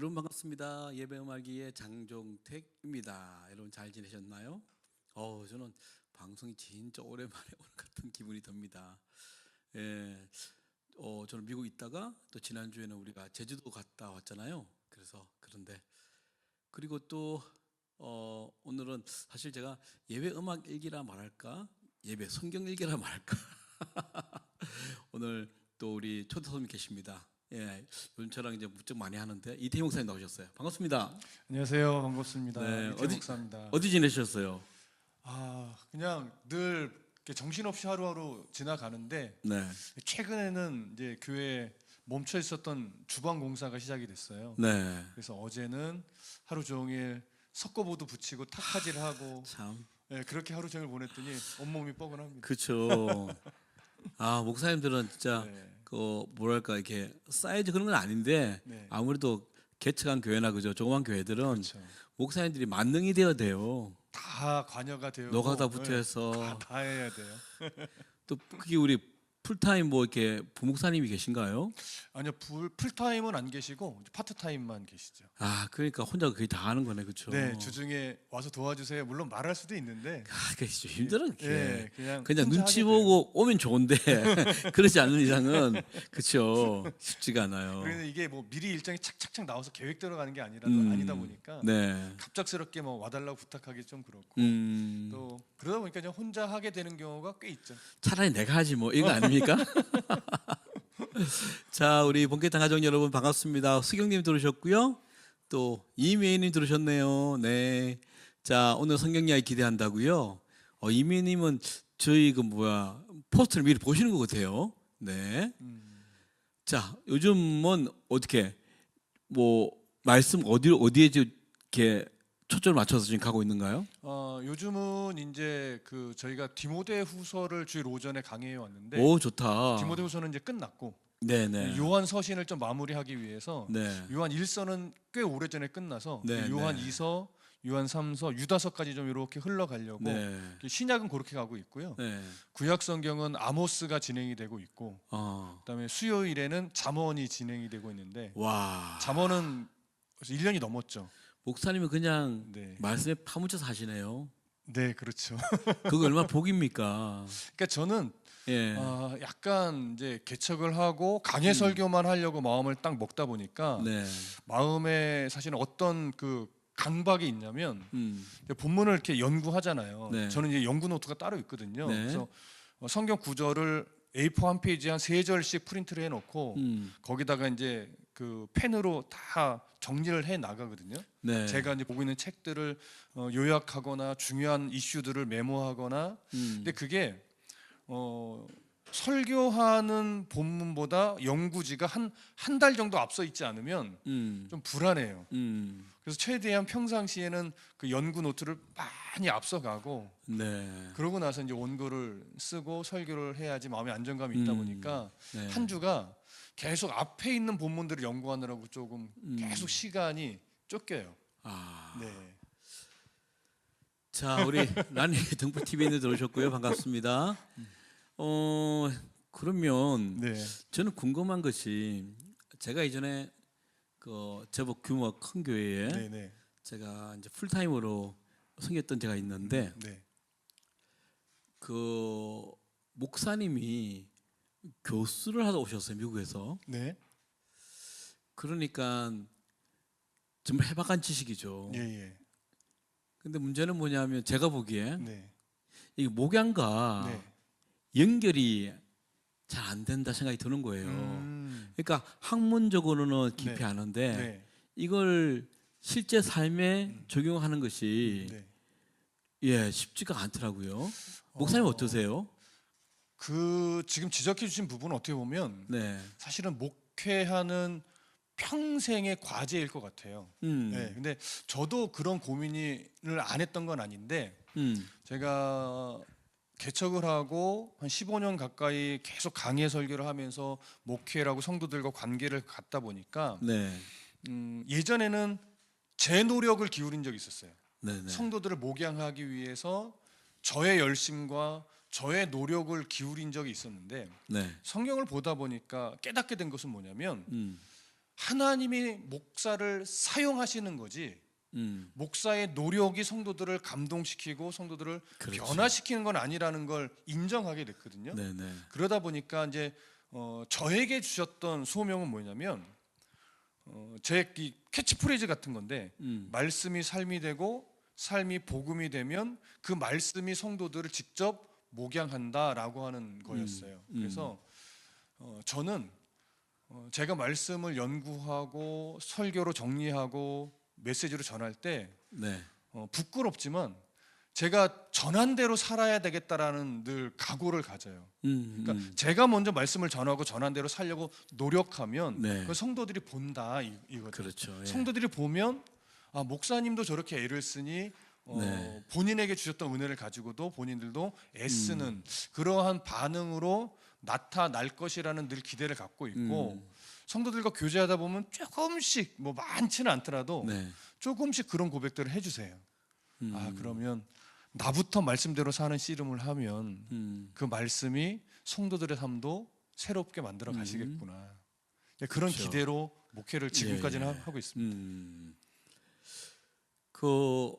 여러분 반갑습니다. 예배음악기의 장종택입니다. 여러분 잘 지내셨나요? 저는 방송이 진짜 오랜만에 오는 것 같은 기분이 듭니다. 예, 저는 미국 있다가 또 지난주에는 우리가 제주도 갔다 왔잖아요. 그런데 그리고 또 오늘은 사실 제가 예배 음악 일기라 말할까, 예배 성경 일기라 말할까. 오늘 또 우리 초대 손님 계십니다. 예, 요즘 저랑 이제 무척 많이 하는데 이태희 목사님 나오셨어요. 반갑습니다. 안녕하세요. 반갑습니다. 네, 이태 목사입니다. 어디 지내셨어요? 그냥 늘 이렇게 정신없이 하루하루 지나가는데 네, 최근에는 이제 교회에 멈춰 있었던 주방 공사가 시작이 됐어요. 네, 그래서 어제는 하루 종일 석고보드 붙이고 탁화질 하고 참, 그렇게 하루 종일 보냈더니 온몸이 뻐근합니다. 그렇죠. 목사님들은 진짜 네. 뭐랄까 이렇게 사이즈 그런 건 아닌데 네. 아무래도 개척한 교회나 그죠 조그만 교회들은 그렇죠. 목사님들이 만능이 되어야 돼요. 다 관여가 되어 노가다 붙여서 다 해야 돼요. 또 그게 우리 풀타임 뭐 이렇게 부목사님이 계신가요? 아니요, 풀타임은 안 계시고 파트타임만 계시죠. 그러니까 혼자 거의 다 하는 거네, 그렇죠? 네, 주중에 와서 도와주세요. 물론 말할 수도 있는데 그게 좀 힘들어. 네, 그냥 혼자 눈치 하게 보고 오면 좋은데 그렇지 않는 이상은 그렇죠 쉽지가 않아요. 그래서 이게 뭐 미리 일정이 착착착 나와서 계획대로 가는 게 아니다 보니까 네. 갑작스럽게 뭐 와달라고 부탁하기 좀 그렇고 또 그러다 보니까 그냥 혼자 하게 되는 경우가 꽤 있죠. 차라리 내가 하지 뭐 이거 아닙니까? 자, 우리 본캐탕 가족 여러분 반갑습니다. 수경님 들으셨고요. 또 이미애님 들으셨네요. 네. 자, 오늘 성경 이야기 기대한다고요. 이미애님은 저희 포스터를 미리 보시는 것 같아요. 네. 자, 요즘은 어떻게 말씀 어디에 이렇게 초점을 맞춰서 지금 가고 있는가요? 요즘은 이제 그 저희가 디모데후서를 주일 오전에 강의해 왔는데 오, 좋다. 디모데후서는 이제 끝났고 네네. 요한 서신을 좀 마무리하기 위해서 네. 요한 1서는 꽤 오래전에 끝나서 네, 요한 네. 2서, 요한 3서, 유다서까지 좀 이렇게 흘러가려고 네. 신약은 그렇게 가고 있고요. 네. 구약 성경은 아모스가 진행이 되고 있고 그다음에 수요일에는 잠언이 진행이 되고 있는데 와. 잠언은 벌써 1년이 넘었죠. 목사님은 그냥 네. 말씀에 파묻혀서 하시네요. 네, 그렇죠. 그거 얼마나 복입니까? 그러니까 저는 예. 약간 이제 개척을 하고 강해 설교만 하려고 마음을 딱 먹다 보니까 네. 마음에 사실은 어떤 그 강박이 있냐면 본문을 이렇게 연구하잖아요. 네. 저는 이제 연구 노트가 따로 있거든요. 네. 그래서 성경 구절을 A4 한 페이지에 한 3절씩 프린트를 해놓고 거기다가 이제 그 펜으로 다 정리를 해 나가거든요. 네. 제가 이제 보고 있는 책들을 요약하거나 중요한 이슈들을 메모하거나. 근데 그게 설교하는 본문보다 연구지가 한 달 정도 앞서 있지 않으면 좀 불안해요. 그래서 최대한 평상시에는 그 연구 노트를 많이 앞서가고 네. 그러고 나서 이제 원고를 쓰고 설교를 해야지 마음의 안정감이 있다 보니까 네. 한 주가 계속 앞에 있는 본문들을 연구하느라고 조금 계속 시간이 쫓겨요. 네. 자, 우리 란니 등불 TV에 들어오셨고요. 반갑습니다. 그러면 네. 저는 궁금한 것이 제가 이전에 그 제법 규모가 큰 교회에 네. 제가 이제 풀타임으로 섬겼던 제가 있는데 네. 그 목사님이 교수를 하러 오셨어요, 미국에서. 네. 그러니까 정말 해박한 지식이죠. 예. 근데 문제는 뭐냐면 제가 보기에 네. 이게 목양과 네. 연결이 잘 안 된다 생각이 드는 거예요. 그러니까 학문적으로는 깊이 네. 아는데 네. 이걸 실제 삶에 적용하는 것이 네. 쉽지가 않더라고요. 목사님 어떠세요? 그 지금 지적해 주신 부분은 어떻게 보면 네. 사실은 목회하는 평생의 과제일 것 같아요. 네, 근데 저도 그런 고민을 안 했던 건 아닌데 제가 개척을 하고 한 15년 가까이 계속 강해 설교를 하면서 목회라고 성도들과 관계를 갖다 보니까 네. 예전에는 제 노력을 기울인 적이 있었어요. 네네. 성도들을 목양하기 위해서 저의 열심과 저의 노력을 기울인 적이 있었는데 네. 성경을 보다 보니까 깨닫게 된 것은 뭐냐면 하나님이 목사를 사용하시는 거지. 목사의 노력이 성도들을 감동시키고 성도들을 그렇지. 변화시키는 건 아니라는 걸 인정하게 됐거든요. 네네. 그러다 보니까 이제 저에게 주셨던 소명은 뭐냐면 제 이 캐치프레이즈 같은 건데 말씀이 삶이 되고 삶이 복음이 되면 그 말씀이 성도들을 직접 목양한다라고 하는 거였어요. 그래서 저는 제가 말씀을 연구하고 설교로 정리하고 메시지로 전할 때 네. 부끄럽지만 제가 전한 대로 살아야 되겠다라는 늘 각오를 가져요. 그러니까 제가 먼저 말씀을 전하고 전한 대로 살려고 노력하면 네. 그 성도들이 본다 이거죠. 그렇죠. 예. 성도들이 보면 아, 목사님도 저렇게 애를 쓰니 네. 본인에게 주셨던 은혜를 가지고도 본인들도 애쓰는 그러한 반응으로 나타날 것이라는 늘 기대를 갖고 있고 성도들과 교제하다 보면 조금씩 뭐 많지는 않더라도 네. 조금씩 그런 고백들을 해주세요. 아, 그러면 나부터 말씀대로 사는 씨름을 하면 그 말씀이 성도들의 삶도 새롭게 만들어 가시겠구나. 그런 그렇죠. 기대로 목회를 지금까지는 예, 예. 하고 있습니다. 그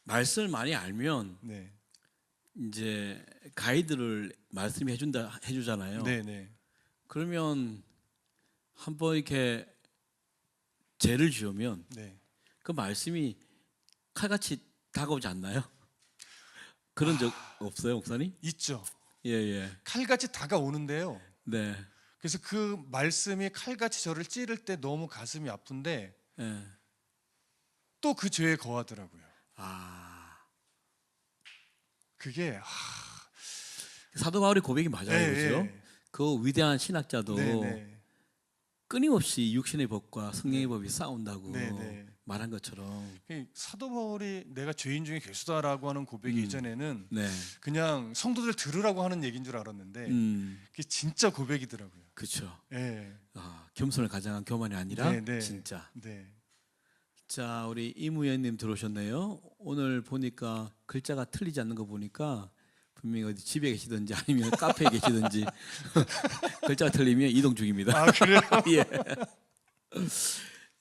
말씀을 많이 알면 네, 이제 가이드를 말씀이 해주잖아요. 네, 네. 그러면 한번 이렇게 죄를 지으면 네. 그 말씀이 칼같이 다가오지 않나요? 그런 적 없어요, 목사님? 있죠. 예, 예. 칼같이 다가오는데요. 네. 그래서 그 말씀이 칼같이 저를 찌를 때 너무 가슴이 아픈데 예. 또 그 죄에 거하더라고요. 아. 그게 사도 바울의 고백이 맞아요, 예, 그죠? 예. 그 위대한 신학자도 네, 네. 끊임없이 육신의 법과 성령의 법이 싸운다고 네, 네. 말한 것처럼. 사도 바울이 내가 죄인 중에 괴수다라고 하는 고백이 이전에는 네. 그냥 성도들 들으라고 하는 얘기인 줄 알았는데 그게 진짜 고백이더라고요. 그렇죠. 예. 아, 겸손을 가장한 교만이 아니라 네, 네. 진짜. 네. 자, 우리 이무연님 들어오셨네요. 오늘 보니까 글자가 틀리지 않는 거 보니까 분명히 어디 집에 계시든지 아니면 카페에 계시든지 글자가 틀리면 이동 중입니다. 아, 그래요? 예.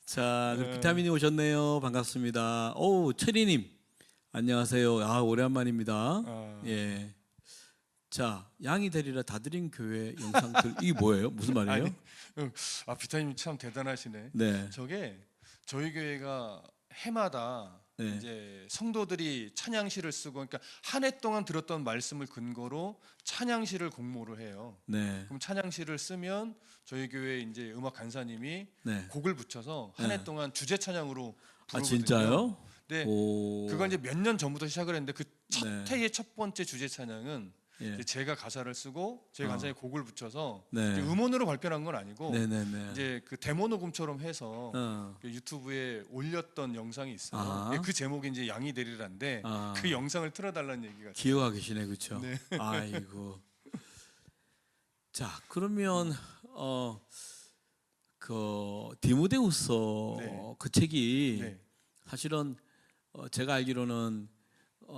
자, 비타민이 오셨네요. 반갑습니다. 오, 철이님 안녕하세요. 아, 오랜만입니다. 예. 자, 양이 되리라 다드림 교회 영상들 이게 뭐예요? 무슨 말이에요? 아니, 비타님 참 대단하시네. 네. 저게 저희 교회가 해마다 네. 이제 성도들이 찬양시를 쓰고 그러니까 한 해 동안 들었던 말씀을 근거로 찬양시를 공모를 해요. 네. 그럼 찬양시를 쓰면 저희 교회 이제 음악 간사님이 네. 곡을 붙여서 한 해 네. 동안 주제 찬양으로 부르거든요. 아, 진짜요? 네. 오. 그걸 이제 몇 년 전부터 시작을 했는데 그 첫 네. 해의 첫 번째 주제 찬양은 예. 이제 제가 가사를 쓰고 저희 간사님이 곡을 붙여서 네. 이제 음원으로 발표한 건 아니고 네네네. 이제 그 데모 녹음처럼 해서 어. 그 유튜브에 올렸던 영상이 있어요. 아. 그 제목이 이제 양이 되리라인데 아. 그 영상을 틀어달라는 얘기가 기억하고 계시네, 그렇죠? 네. 아이고. 자, 그러면 그 디모데후서 네. 그 책이 네. 사실은 제가 알기로는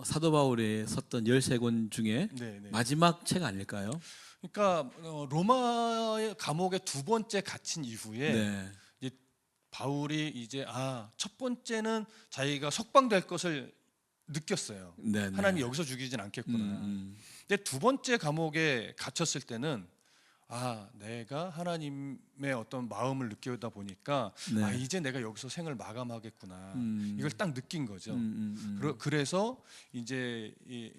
사도 바울이 썼던 13권 중에 네, 네. 마지막 책 아닐까요? 그러니까 로마 감옥에 두 번째 갇힌 이후에 네. 이제 바울이 이제 첫 번째는 자기가 석방될 것을 느꼈어요. 네, 네. 하나님이 여기서 죽이진 않겠구나. 근데 두 번째 감옥에 갇혔을 때는 내가 하나님의 어떤 마음을 느끼다 보니까 네. 이제 내가 여기서 생을 마감하겠구나. 이걸 딱 느낀 거죠. 그래서 이제 이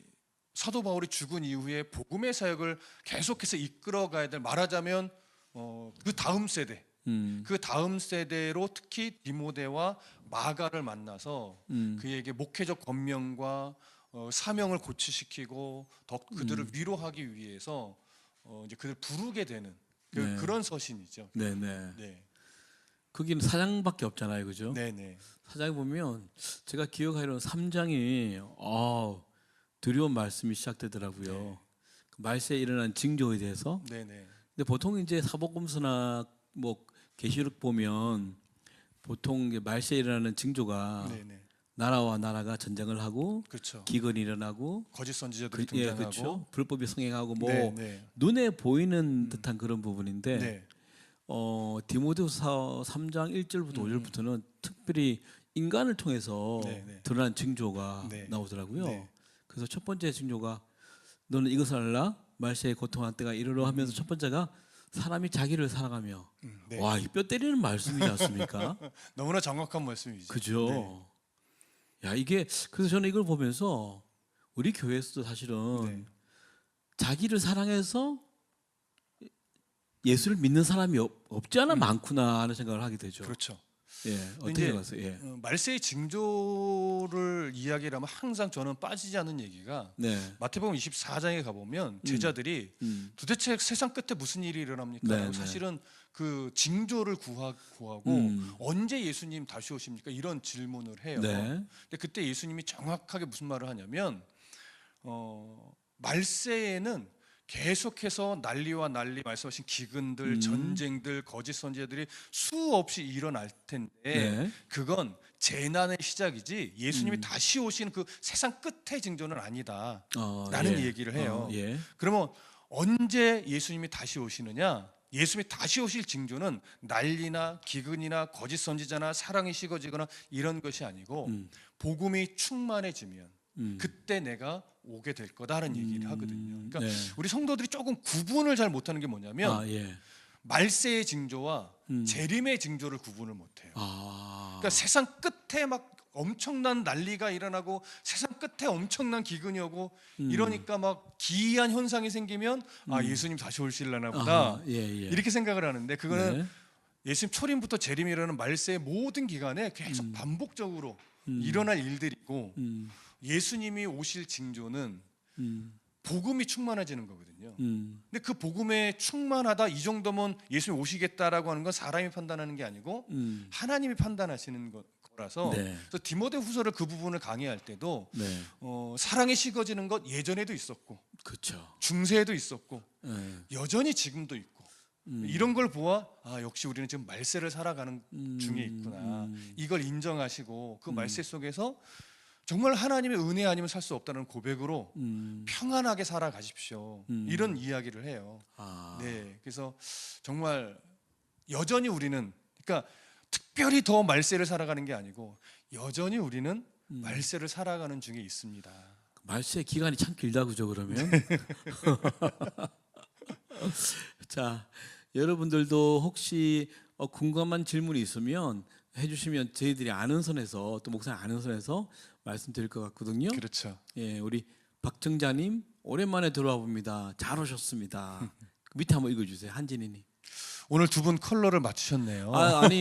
사도 바울이 죽은 이후에 복음의 사역을 계속해서 이끌어가야 될 말하자면 그 다음 세대, 그 다음 세대로 특히 디모데와 마가를 만나서 그에게 목회적 권면과 사명을 고취시키고 더 그들을 위로하기 위해서 이제 그들 부르게 되는 네. 그런 서신이죠. 네네. 네, 거기는 4장밖에 없잖아요, 그죠? 네, 네, 4장 보면 제가 기억하기로는 3장이 두려운 말씀이 시작되더라고요. 네. 그 말세에 일어난 징조에 대해서. 네, 네, 근데 보통 이제 사복음서나 뭐 계시록 보면 보통 이제 말세에 일어나는 징조가 네, 네. 나라와 나라가 전쟁을 하고 그렇죠. 기근이 일어나고 거짓 선지자들이 예, 등장하고, 그렇죠. 불법이 성행하고 뭐 네, 네, 눈에 보이는 듯한 그런 부분인데 네, 디모데후서 3장 1절부터 5절부터는 특별히 인간을 통해서 드러난 징조가 나오더라고요. 네. 그래서 첫 번째 징조가 너는 이것을 알라 말세에 고통한 때가 이르러 하면서 첫 번째가 사람이 자기를 사랑하며 와, 이 뼈 때리는 말씀이지 않습니까? 너무나 정확한 말씀이죠. 그죠. 야, 이게 그래서 저는 이걸 보면서 우리 교회에서도 사실은 자기를 사랑해서 예수를 믿는 사람이 없지 않아 많구나 하는 생각을 하게 되죠. 그렇죠. 예, 어떻게 생각하세요? 예. 말세의 징조를 이야기를 하면 항상 저는 빠지지 않는 얘기가 마태복음 24장에 가보면 제자들이 도대체 세상 끝에 무슨 일이 일어납니까? 사실은 그 징조를 구하고 언제 예수님 다시 오십니까? 이런 질문을 해요. 근데 그때 예수님이 정확하게 무슨 말을 하냐면 말세에는 계속해서 난리와 난리 말씀하신 기근들, 전쟁들, 거짓 선지자들이 수없이 일어날 텐데 그건 재난의 시작이지 예수님이 다시 오시는 그 세상 끝의 징조는 아니다 라는 얘기를 해요. 그러면 언제 예수님이 다시 오시느냐? 예수님이 다시 오실 징조는 난리나 기근이나 거짓 선지자나 사랑이 식어지거나 이런 것이 아니고 복음이 충만해지면 그때 내가 오게 될 거다라는 얘기를 하거든요. 그러니까 우리 성도들이 조금 구분을 잘 못하는 게 뭐냐면 말세의 징조와 재림의 징조를 구분을 못해요. 그러니까 세상 끝에 막 엄청난 난리가 일어나고 세상 끝에 엄청난 기근이 오고 이러니까 막 기이한 현상이 생기면 예수님 다시 오실려나 보다 이렇게 생각을 하는데 그거는 예수님 초림부터 재림이 일어나는 말세의 모든 기간에 계속 반복적으로 일어날 일들이고 예수님이 오실 징조는 복음이 충만해지는 거거든요. 근데 그 복음에 충만하다 이 정도면 예수님이 오시겠다라고 하는 건 사람이 판단하는 게 아니고 하나님이 판단하시는 거라서 그래서 디모데후서를 그 부분을 강의할 때도 사랑이 식어지는 것 예전에도 있었고 중세에도 있었고 여전히 지금도 있고 이런 걸 보아 역시 우리는 지금 말세를 살아가는 중에 있구나 이걸 인정하시고 그 말세 속에서 정말 하나님의 은혜 아니면 살 수 없다는 고백으로 평안하게 살아가십시오. 이런 이야기를 해요. 그래서 정말 여전히 우리는 그러니까 특별히 더 말세를 살아가는 게 아니고 여전히 우리는 말세를 살아가는 중에 있습니다. 말세 기간이 참 길다 그죠 그러면? 자, 여러분들도 혹시 궁금한 질문이 있으면 해주시면 저희들이 아는 선에서 또 목사님 아는 선에서 말씀드릴 것 같거든요. 그렇죠. 예, 우리 박정자님 오랜만에 들어와 봅니다. 잘 오셨습니다. 밑에 한번 읽어주세요. 한진희님. 오늘 두 분 컬러를 맞추셨네요. 아니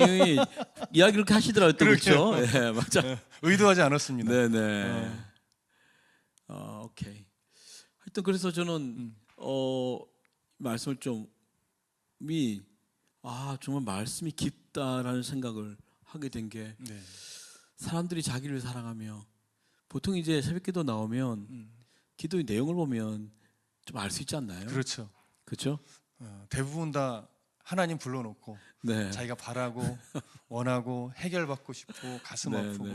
이야기 그렇게 하시더라고요. 그렇죠? 예, 맞아. 의도하지 않았습니다. 네네. 오케이. 하여튼 그래서 저는 말씀을 정말 말씀이 깊다라는 생각을 하게 된 게 사람들이 자기를 사랑하며 보통 이제 새벽기도 나오면 기도의 내용을 보면 좀 알 수 있지 않나요? 그렇죠. 그렇죠? 대부분 다 하나님 불러놓고 자기가 바라고 원하고 해결받고 싶고 가슴 아프고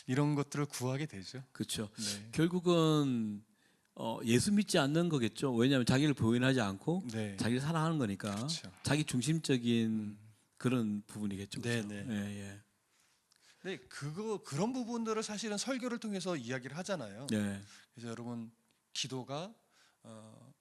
이런 것들을 구하게 되죠. 그렇죠. 결국은 예수 믿지 않는 거겠죠. 왜냐하면 자기를 부인하지 않고 자기를 사랑하는 거니까 자기 중심적인 그런 부분이겠죠. 그렇죠? 네, 그런 부분들을 사실은 설교를 통해서 이야기를 하잖아요. 그래서 여러분 기도가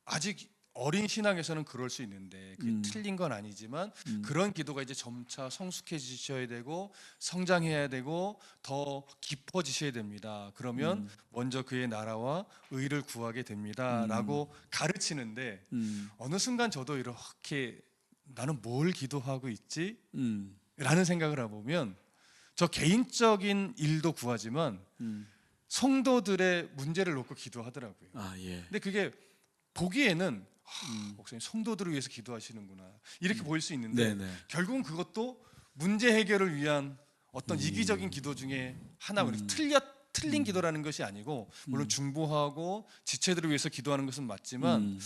아직 어린 신앙에서는 그럴 수 있는데 그게 틀린 건 아니지만 그런 기도가 이제 점차 성숙해지셔야 되고 성장해야 되고 더 깊어지셔야 됩니다. 그러면 먼저 그의 나라와 의를 구하게 됩니다라고 가르치는데 어느 순간 저도 이렇게 나는 뭘 기도하고 있지? 라는 생각을 해보면 저 개인적인 일도 구하지만 성도들의 문제를 놓고 기도하더라고요. 근데 그게 보기에는 목사님 성도들을 위해서 기도하시는구나 이렇게 보일 수 있는데 결국은 그것도 문제 해결을 위한 어떤 이기적인 기도 중에 하나거든요. 틀린 기도라는 것이 아니고 물론 중보하고 지체들을 위해서 기도하는 것은 맞지만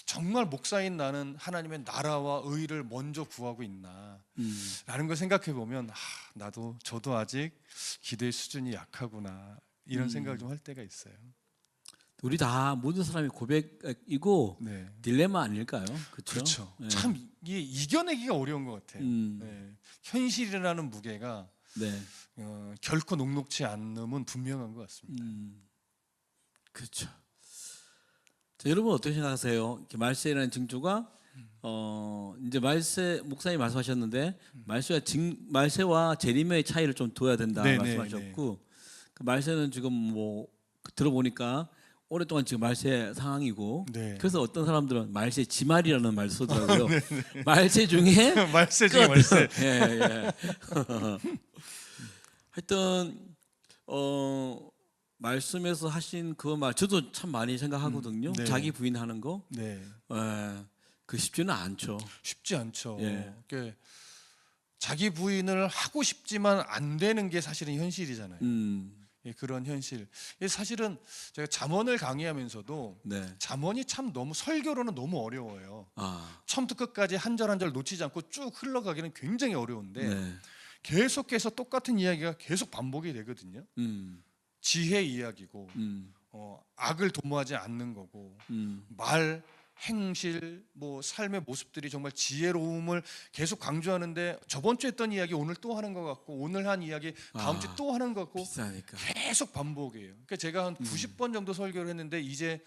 정말 목사인 나는 하나님의 나라와 의를 먼저 구하고 있나 라는 걸 생각해 보면 저도 아직 기도의 수준이 약하구나 이런 생각을 좀 할 때가 있어요. 우리 다 모든 사람이 고백이고 네. 딜레마 아닐까요? 그렇죠. 네. 참 이게 이겨내기가 어려운 것 같아요. 음. 네. 현실이라는 무게가 네. 결코 녹록지 않음은 분명한 것 같습니다. 그렇죠. 자, 여러분 어떻게 생각하세요? 이렇게 말세라는 징조가 이제 말세 목사님 말씀하셨는데 말세와 재림의 차이를 좀 둬야 된다 네, 말씀하셨고 그 말세는 지금 뭐 들어보니까 오랫동안 지금 말세 상황이고 네. 그래서 어떤 사람들은 말세 지말이라는 말을 쓰더라고요. 말세 중에 말세 중에 말세. 예, 예. 하여튼 말씀에서 하신 그 말 저도 참 많이 생각하거든요. 네. 자기 부인하는 거. 네. 그 쉽지는 않죠. 쉽지 않죠. 예. 그러니까 자기 부인을 하고 싶지만 안 되는 게 사실은 현실이잖아요. 예, 그런 현실. 예, 사실은 제가 잠언을 강의하면서도 네. 잠언이 참 너무 설교로는 너무 어려워요. 아, 처음부터 끝까지 한 절 한 절 놓치지 않고 쭉 흘러가기는 굉장히 어려운데 네. 계속해서 똑같은 이야기가 계속 반복이 되거든요. 지혜 이야기고 악을 도모하지 않는 거고 말, 행실, 뭐 삶의 모습들이 정말 지혜로움을 계속 강조하는데 저번 주에 했던 이야기 오늘 또 하는 것 같고 오늘 한 이야기 다음 주에 또 하는 것 같고 비싸니까. 계속 반복이에요. 그러니까 제가 한 90번 정도 설교를 했는데 이제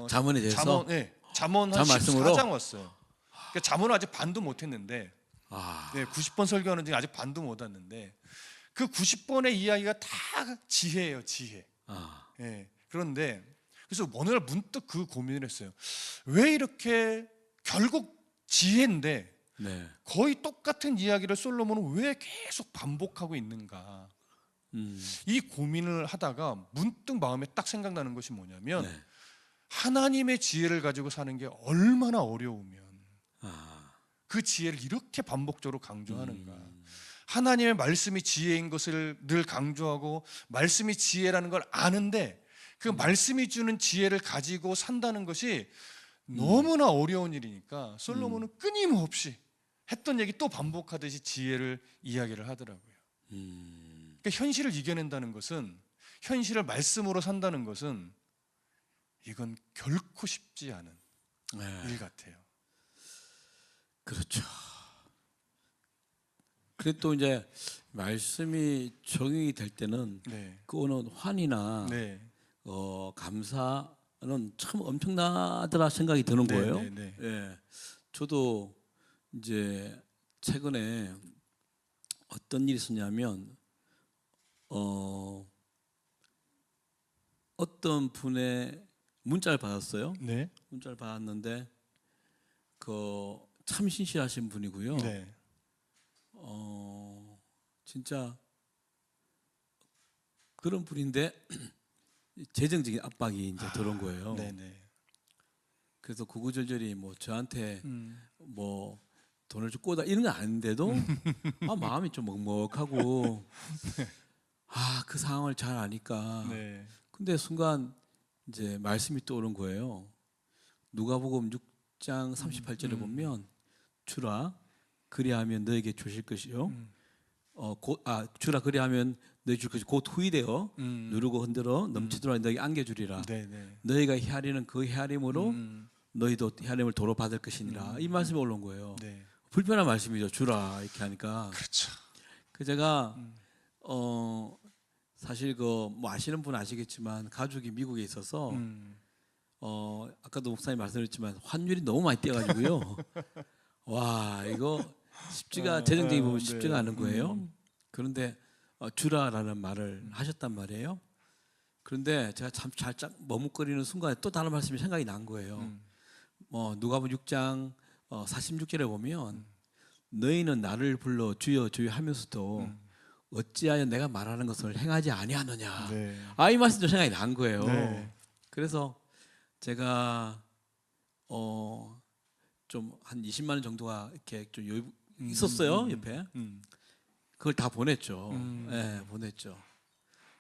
잠언에 대해서 잠언 한 잠 말씀으로? 14장 왔어요. 그러니까 잠언을 아직 반도 못 했는데 네, 90번 설교하는 중에 아직 반도 못 왔는데 그 90번의 이야기가 다 지혜예요, 지혜. 예. 그런데 그래서 어느 날 문득 그 고민을 했어요. 왜 이렇게 결국 지혜인데 네. 거의 똑같은 이야기를 솔로몬은 왜 계속 반복하고 있는가? 이 고민을 하다가 문득 마음에 딱 생각나는 것이 뭐냐면 네. 하나님의 지혜를 가지고 사는 게 얼마나 어려우면 아, 그 지혜를 이렇게 반복적으로 강조하는가? 하나님의 말씀이 지혜인 것을 늘 강조하고 말씀이 지혜라는 걸 아는데 그 말씀이 주는 지혜를 가지고 산다는 것이 너무나 어려운 일이니까 솔로몬은 끊임없이 했던 얘기 또 반복하듯이 지혜를 이야기를 하더라고요. 그러니까 현실을 이겨낸다는 것은 현실을 말씀으로 산다는 것은 이건 결코 쉽지 않은 네. 일 같아요. 그렇죠. 그리고 또 이제 말씀이 적용이 될 때는 네. 그 오는 환희나 네. 감사는 참 엄청나더라 생각이 드는 네, 거예요. 네, 네. 예, 저도 이제 최근에 어떤 일이 있었냐면 어떤 분의 문자를 받았어요. 네. 문자를 받았는데 그 참 신실하신 분이고요. 네. 진짜 그런 분인데 재정적인 압박이 이제 들어온 거예요. 네네. 그래서 구구절절히 뭐 저한테 뭐 돈을 좀 꿔다 이런 건 아닌데도 마음이 좀 먹먹하고 그 상황을 잘 아니까 네. 근데 순간 이제 말씀이 떠오른 거예요. 누가복음 6장 38절에 보면 주라 그리하면 너에게 주실 것이요 주라 그리하면 너희 줄 것이 곧 후이되어 누르고 흔들어 넘치도록 너에게 안겨주리라. 네네. 너희가 헤아리는 그 헤아림으로 너희도 헤아림을 도로 받을 것이니라. 이 말씀이 올라온 거예요. 네. 불편한 말씀이죠. 주라 이렇게 하니까. 그렇죠. 그 제가 사실 그 뭐 아시는 분 아시겠지만 가족이 미국에 있어서 아까도 목사님 말씀드렸지만 환율이 너무 많이 뛰어가지고요. 와 이거 쉽지가 재정적인 부분 쉽지가 않은 거예요. 그런데 주라라는 말을 하셨단 말이에요. 그런데 제가 참 살짝 머뭇거리는 순간에 또 다른 말씀이 생각이 난 거예요. 누가복음 6장 46절에 보면 너희는 나를 불러 주여 주여 하면서도 어찌하여 내가 말하는 것을 행하지 아니하느냐. 네. 이 말씀도 생각이 난 거예요. 네. 그래서 제가 좀 한 20만 원 정도가 이렇게 좀 있었어요 옆에. 그걸 다 보냈죠. 네, 보냈죠.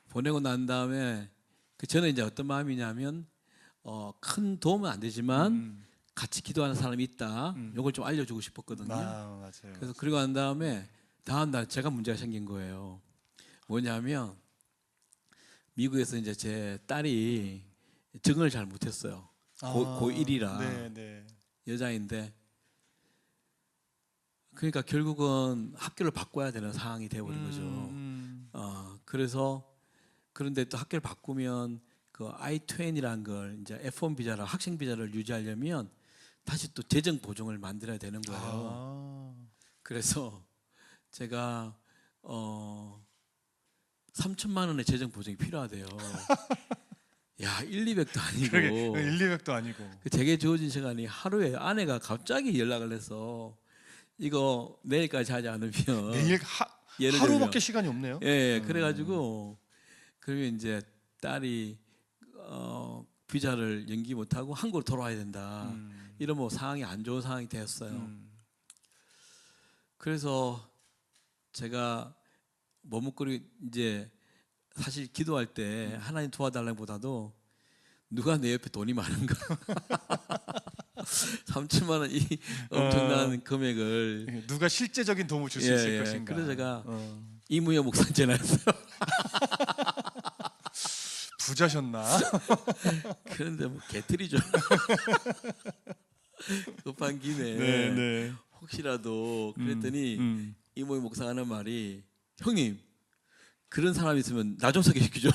보내고 난 다음에 저는 이제 어떤 마음이냐면 큰 도움은 안 되지만 같이 기도하는 사람이 있다. 이걸 좀 알려주고 싶었거든요. 맞아요. 그래서 그리고 난 다음에 다음 날 제가 문제가 생긴 거예요. 뭐냐면 미국에서 이제 제 딸이 적응을 잘 못했어요. 고1이라 네, 네. 여자인데 그러니까 결국은 학교를 바꿔야 되는 상황이 되어버린 거죠. 그래서 그런데 또 학교를 바꾸면 그 I-20이라는 걸 이제 F1 비자라 학생 비자를 유지하려면 다시 또 재정 보증을 만들어야 되는 거예요. 그래서 제가 3천만 원의 재정 보증이 필요하대요. 야, 1, 200도 아니고. 그러게, 1, 200도 아니고. 제게 주어진 시간이 하루에 아내가 갑자기 연락을 해서 이거 내일까지 하지 않으면 내일 예를 하루밖에 들면, 시간이 없네요. 예, 그래가지고 그러면 이제 딸이 비자를 연기 못하고 한국으로 돌아와야 된다. 이런 뭐 상황이 안 좋은 상황이 되었어요. 그래서 제가 머뭇거리 이제 사실 기도할 때 하나님 도와달라기보다도 누가 내 옆에 돈이 많은가 3천만 원 이 엄청난 금액을 누가 실제적인 도움을 줄 수 있을 것인가. 그래서 제가 이무여 목사 전화했어요. 부자셨나? 그런데 뭐 개틀이죠. 급한 김에 네, 네. 혹시라도 그랬더니 이무여 목사가 하는 말이 형님 그런 사람 있으면 나 좀 소개시켜줘.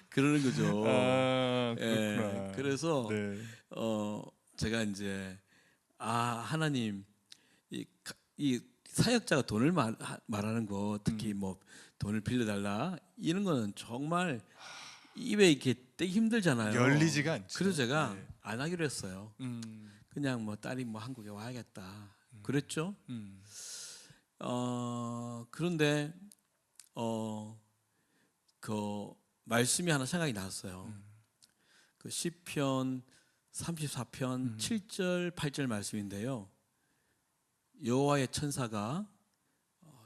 그러는 거죠. 그렇구나. 그래서 네. 제가 이제 하나님 이 사역자가 돈을 말하는 거 특히 뭐 돈을 빌려달라 이런 거는 정말 입에 이렇게 떼기 힘들잖아요. 열리지가 않죠. 그래서 제가 네. 안 하기로 했어요. 그냥 뭐 딸이 뭐 한국에 와야겠다. 그랬죠. 그런데 그 말씀이 하나 생각이 났어요. 그 시편 34편 7절 8절 말씀인데요. 여호와의 천사가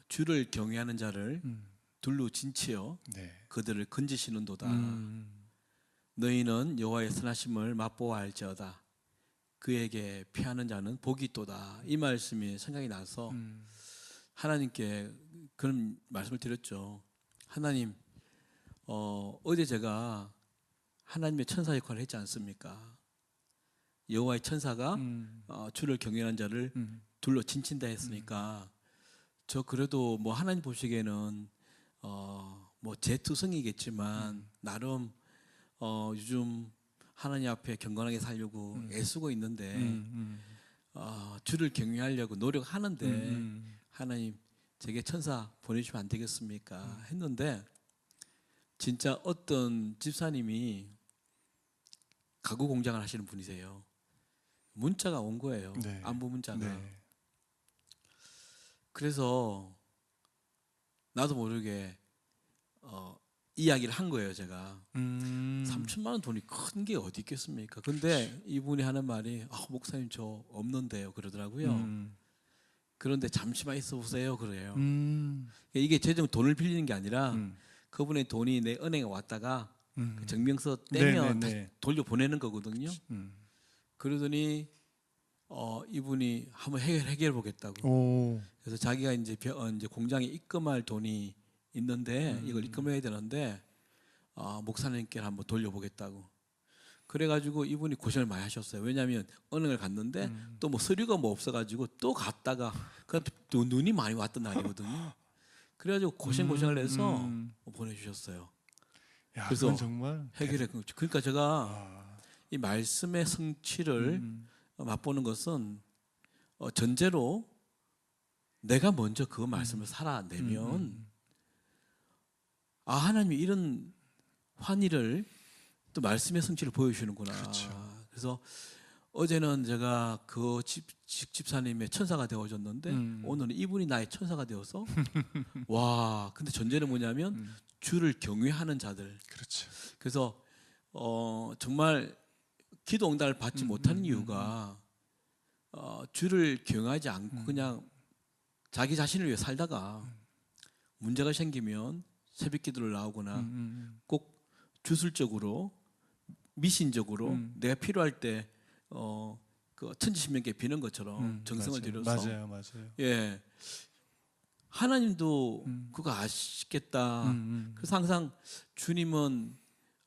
주를 경외하는 자를 둘로 진치어 네. 그들을 건지시는도다. 너희는 여호와의 선하심을 맛보아 알지어다. 그에게 피하는 자는 복이 있도다. 이 말씀이 생각이 나서 하나님께 그런 말씀을 드렸죠. 하나님, 어제 제가 하나님의 천사 역할을 했지 않습니까? 여호와의 천사가 주를 경외하는 자를 둘로 진친다 했으니까 저 그래도 뭐 하나님 보시기에는 뭐 제 투성이겠지만 나름 요즘 하나님 앞에 경건하게 살려고 애쓰고 있는데 주를 경외하려고 노력하는데 하나님 제게 천사 보내주시면 안 되겠습니까? 했는데 진짜 어떤 집사님이 가구 공장을 하시는 분이세요. 문자가 온 거예요. 네. 안부 문자가. 네. 그래서 나도 모르게 이야기를 한 거예요. 제가 3천만 원 돈이 큰 게 어디 있겠습니까? 근데 이분이 하는 말이 목사님 저 없는데요 그러더라고요. 그런데 잠시만 있어 보세요 그래요. 이게 재정 돈을 빌리는 게 아니라 그분의 돈이 내 은행에 왔다가 그 증명서 떼면 다시 돌려 보내는 거거든요. 그러더니 이분이 한번 해결해 보겠다고. 그래서 자기가 이제 공장에 입금할 돈이 있는데 이걸 입금해야 되는데 목사님께 한번 돌려보겠다고. 그래가지고 이분이 고생을 많이 하셨어요. 왜냐하면 은행을 갔는데 또 뭐 서류가 뭐 없어가지고 또 갔다가 또 눈이 많이 왔던 날이거든요. 그래가지고 고생을 해서 보내주셨어요. 야, 그래서 정말 해결해. 그러니까 제가 이 말씀의 성취를 맛보는 것은 전제로 내가 먼저 그 말씀을 살아내면 하나님이 이런 환희를 또 말씀의 성취를 보여주시는구나. 그렇죠. 그래서 어제는 제가 그 집사님의 천사가 되어줬는데 오늘은 이분이 나의 천사가 되어서 와. 근데 전제는 뭐냐면 주를 경외하는 자들. 그렇죠. 그래서 정말 기도 응답을 받지 못하는 이유가 주를 경외하지 않고 그냥 자기 자신을 위해 살다가 문제가 생기면 새벽 기도를 나오거나 꼭 주술적으로 미신적으로 내가 필요할 때 그 천지신명께 비는 것처럼 정성을 들여서 맞아요. 예 하나님도 그거 아시겠다. 그래서 항상 주님은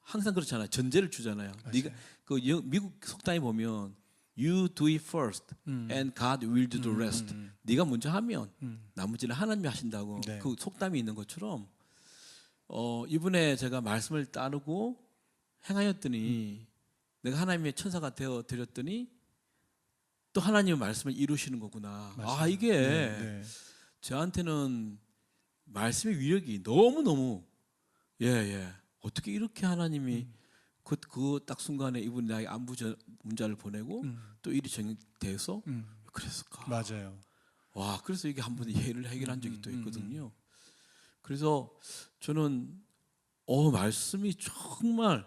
항상 그렇잖아요. 전제를 주잖아요. 네가 그 미국 속담에 보면 You do it first, and God will do the rest. 네가 먼저 하면 나머지는 하나님이 하신다고. 네. 그 속담이 있는 것처럼 이번에 제가 말씀을 따르고 행하였더니 내가 하나님의 천사가 되어 드렸더니 또 하나님의 말씀을 이루시는 거구나. 맞습니다. 아 이게 네. 저한테는 말씀의 위력이 너무 너무 예. 어떻게 이렇게 하나님이 그 딱 순간에 이분이 나의 안부 문자를 보내고 또 일이 정돼서 그랬을까? 맞아요. 와 그래서 이게 한 번에 이해를 해결한 적이 또 있거든요. 그래서 저는 말씀이 정말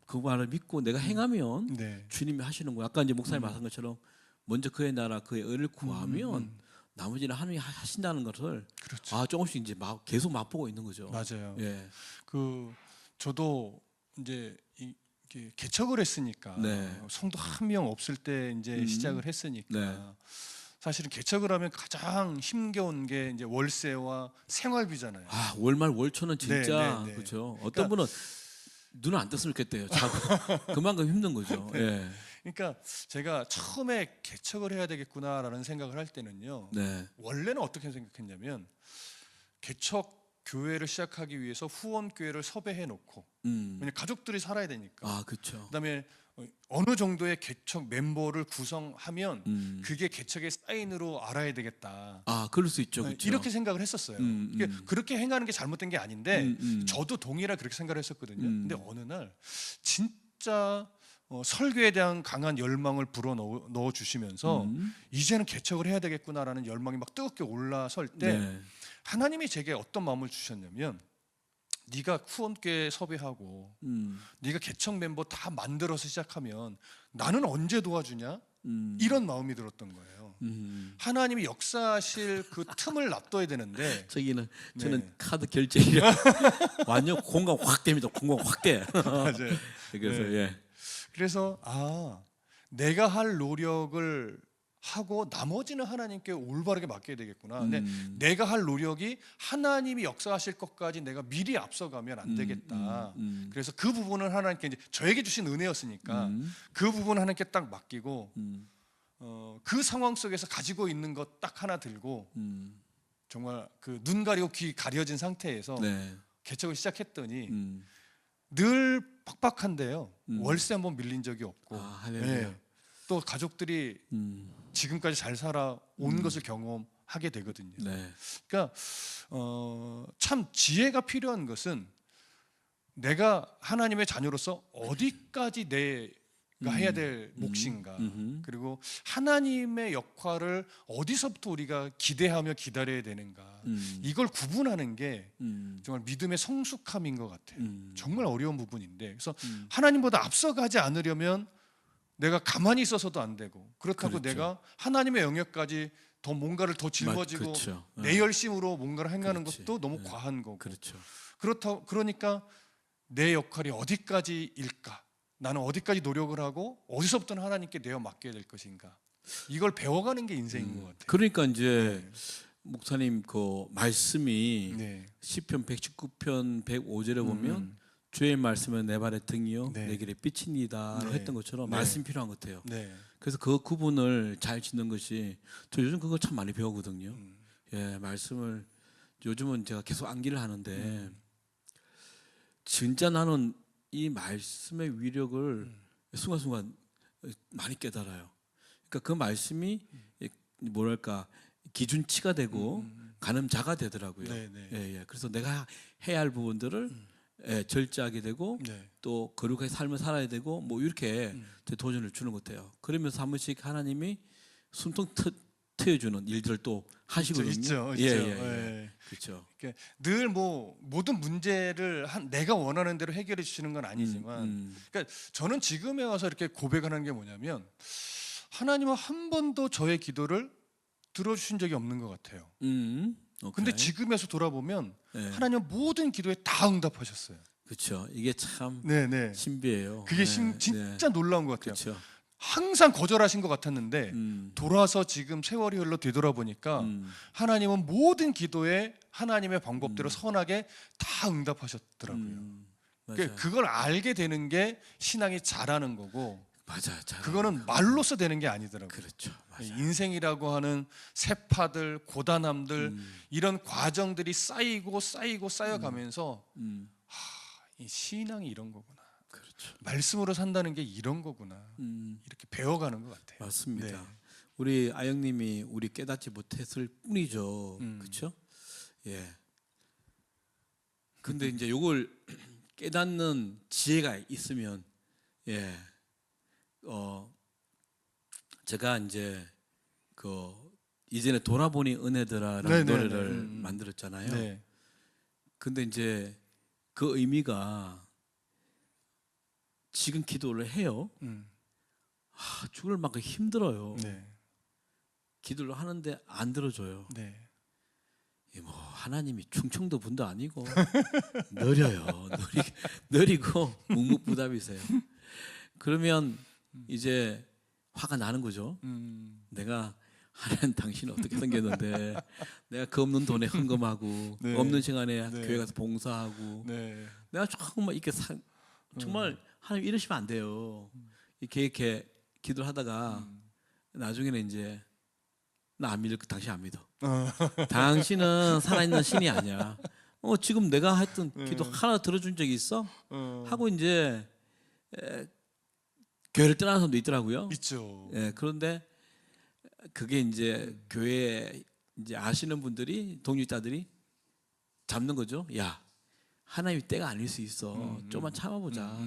그 말을 믿고 내가 행하면 네. 주님이 하시는 거야. 아까 이제 목사님 말한 것처럼 먼저 그의 나라 그의 의를 구하면 나머지는 하나님이 하신다는 것을 그렇죠. 조금씩 이제 계속 맛보고 있는 거죠. 맞아요. 예. 그 저도 이제 이게 개척을 했으니까 네. 성도 한 명 없을 때 이제 시작을 했으니까 네. 사실은 개척을 하면 가장 힘겨운 게 이제 월세와 생활비잖아요. 월말 월초는 진짜 네. 그렇죠. 어떤 분은 눈을 안 떴으면 좋겠대요. 자꾸 그만큼 힘든 거죠. 예. 그러니까 제가 처음에 개척을 해야 되겠구나라는 생각을 할 때는요. 네. 원래는 어떻게 생각했냐면 개척 교회를 시작하기 위해서 후원 교회를 섭외해 놓고 왜냐 가족들이 살아야 되니까. 그렇죠. 그다음에 어느 정도의 개척 멤버를 구성하면 그게 개척의 사인으로 알아야 되겠다. 그럴 수 있죠. 그렇죠. 이렇게 생각을 했었어요. 그렇게 행하는 게 잘못된 게 아닌데 저도 동일하게 그렇게 생각을 했었거든요. 근데 어느 날 진짜 설교에 대한 강한 열망을 불어 넣어 주시면서 이제는 개척을 해야 되겠구나라는 열망이 막 뜨겁게 올라설 때 네. 하나님이 제게 어떤 마음을 주셨냐면 네가 후원교회 섭외하고 네가 개척 멤버 다 만들어서 시작하면 나는 언제 도와주냐? 이런 마음이 들었던 거예요. 하나님이 역사하실 그 틈을 놔둬야 되는데 저는 네. 카드 결제이라 완전 공감 확 됩니다. 공감 확 돼. 맞아요. 그래서 네. 예. 그래서 내가 할 노력을 하고 나머지는 하나님께 올바르게 맡겨야 되겠구나. 근데 내가 할 노력이 하나님이 역사하실 것까지 내가 미리 앞서가면 안 되겠다. 그래서 그 부분은 하나님께 이제 저에게 주신 은혜였으니까 그 부분 하나님께 딱 맡기고 그 상황 속에서 가지고 있는 것 딱 하나 들고 정말 그 눈 가리고 귀 가려진 상태에서 네. 개척을 시작했더니 늘 팍팍한데요. 월세 한번 밀린 적이 없고 할렐루야. 또 가족들이 지금까지 잘 살아온 것을 경험하게 되거든요. 네. 그러니까 참 지혜가 필요한 것은 내가 하나님의 자녀로서 어디까지 내가 해야 될 몫인가, 그리고 하나님의 역할을 어디서부터 우리가 기대하며 기다려야 되는가, 이걸 구분하는 게 정말 믿음의 성숙함인 것 같아요. 정말 어려운 부분인데, 그래서 하나님보다 앞서가지 않으려면 내가 가만히 있어서도 안 되고, 그렇다고 그렇죠. 내가 하나님의 영역까지 더 뭔가를 더 짊어지고 그렇죠. 내 열심으로 뭔가를 행하는 그렇지. 것도 너무 과한 거고. 그렇죠. 그러니까 내 역할이 어디까지일까? 나는 어디까지 노력을 하고 어디서부터는 하나님께 내어 맡겨야 될 것인가? 이걸 배워가는 게 인생인 것 같아요. 그러니까 이제 목사님 그 말씀이 네. 시편 119편 105절에 보면 주의 말씀은 내 발의 등이요 네. 내 길의 빛입니다 네. 했던 것처럼 네. 말씀이 필요한 것 같아요. 네. 그래서 그 구분을 잘 짓는 것이 저 요즘 그거 참 많이 배우거든요. 예, 말씀을 요즘은 제가 계속 암기를 하는데 진짜 나는 이 말씀의 위력을 순간순간 많이 깨달아요. 그러니까 그 말씀이 뭐랄까 기준치가 되고 가늠자가 되더라고요. 네, 네. 예. 그래서 내가 해야 할 부분들을 절제하게 되고 네. 또 거룩하게 삶을 살아야 되고 뭐 이렇게 도전을 주는 것 같아요. 그러면서 한 번씩 하나님이 숨통 트여주는 일들을 또 하시거든요. 있죠. 예. 그렇죠. 그러니까 늘 뭐 모든 문제를 내가 원하는 대로 해결해 주시는 건 아니지만, 그러니까 저는 지금에 와서 이렇게 고백하는 게 뭐냐면 하나님은 한 번도 저의 기도를 들어주신 적이 없는 것 같아요. 근데 지금에서 돌아보면 하나님은 모든 기도에 다 응답하셨어요. 그렇죠. 이게 참 네네. 신비해요. 그게 진짜 놀라운 것 같아요. 그렇죠. 항상 거절하신 것 같았는데 돌아서 지금 세월이 흘러 되돌아보니까 하나님은 모든 기도에 하나님의 방법대로 선하게 다 응답하셨더라고요. 맞아요. 그걸 알게 되는 게 신앙이 자라는 거고, 맞아요. 잘 그거는 말로써 되는 게 아니더라고요. 그렇죠. 맞아요. 인생이라고 하는 세파들, 고단함들 이런 과정들이 쌓이고 쌓여가면서 이 신앙이 이런 거구나. 그렇죠. 말씀으로 산다는 게 이런 거구나. 이렇게 배워가는 것 같아요. 맞습니다. 네. 우리 아영님이 우리 깨닫지 못했을 뿐이죠. 그렇죠? 예. 근데 이제 요걸 깨닫는 지혜가 있으면 예. 제가 이제 그 이전에 돌아보니 은혜더라라는 네네네. 노래를 만들었잖아요. 네. 근데 이제 그 의미가 지금 기도를 해요. 죽을 만큼 힘들어요. 네. 기도를 하는데 안 들어줘요. 네. 뭐 하나님이 충청도 분도 아니고 느려요. 느리고 묵묵부답이세요. 그러면 이제 화가 나는 거죠. 내가 하나님 당신 어떻게 생겼는데 내가 그 없는 돈에 헌금하고 네. 없는 시간에 네. 교회 가서 봉사하고 네. 내가 정말 이렇게 정말 하나님 이러시면 안 돼요. 이렇게 기도를 하다가 나중에는 이제 나 안 믿을 거 당신 안 믿어. 당신은 살아있는 신이 아니야. 지금 내가 했던 기도 하나 들어준 적이 있어? 하고 이제 교회를 떠나는 사람도 있더라고요. 있죠. 예, 그런데 그게 이제 교회 이제 아시는 분들이 동역자들이 잡는 거죠. 야, 하나님이 때가 아닐 수 있어. 좀만 참아보자.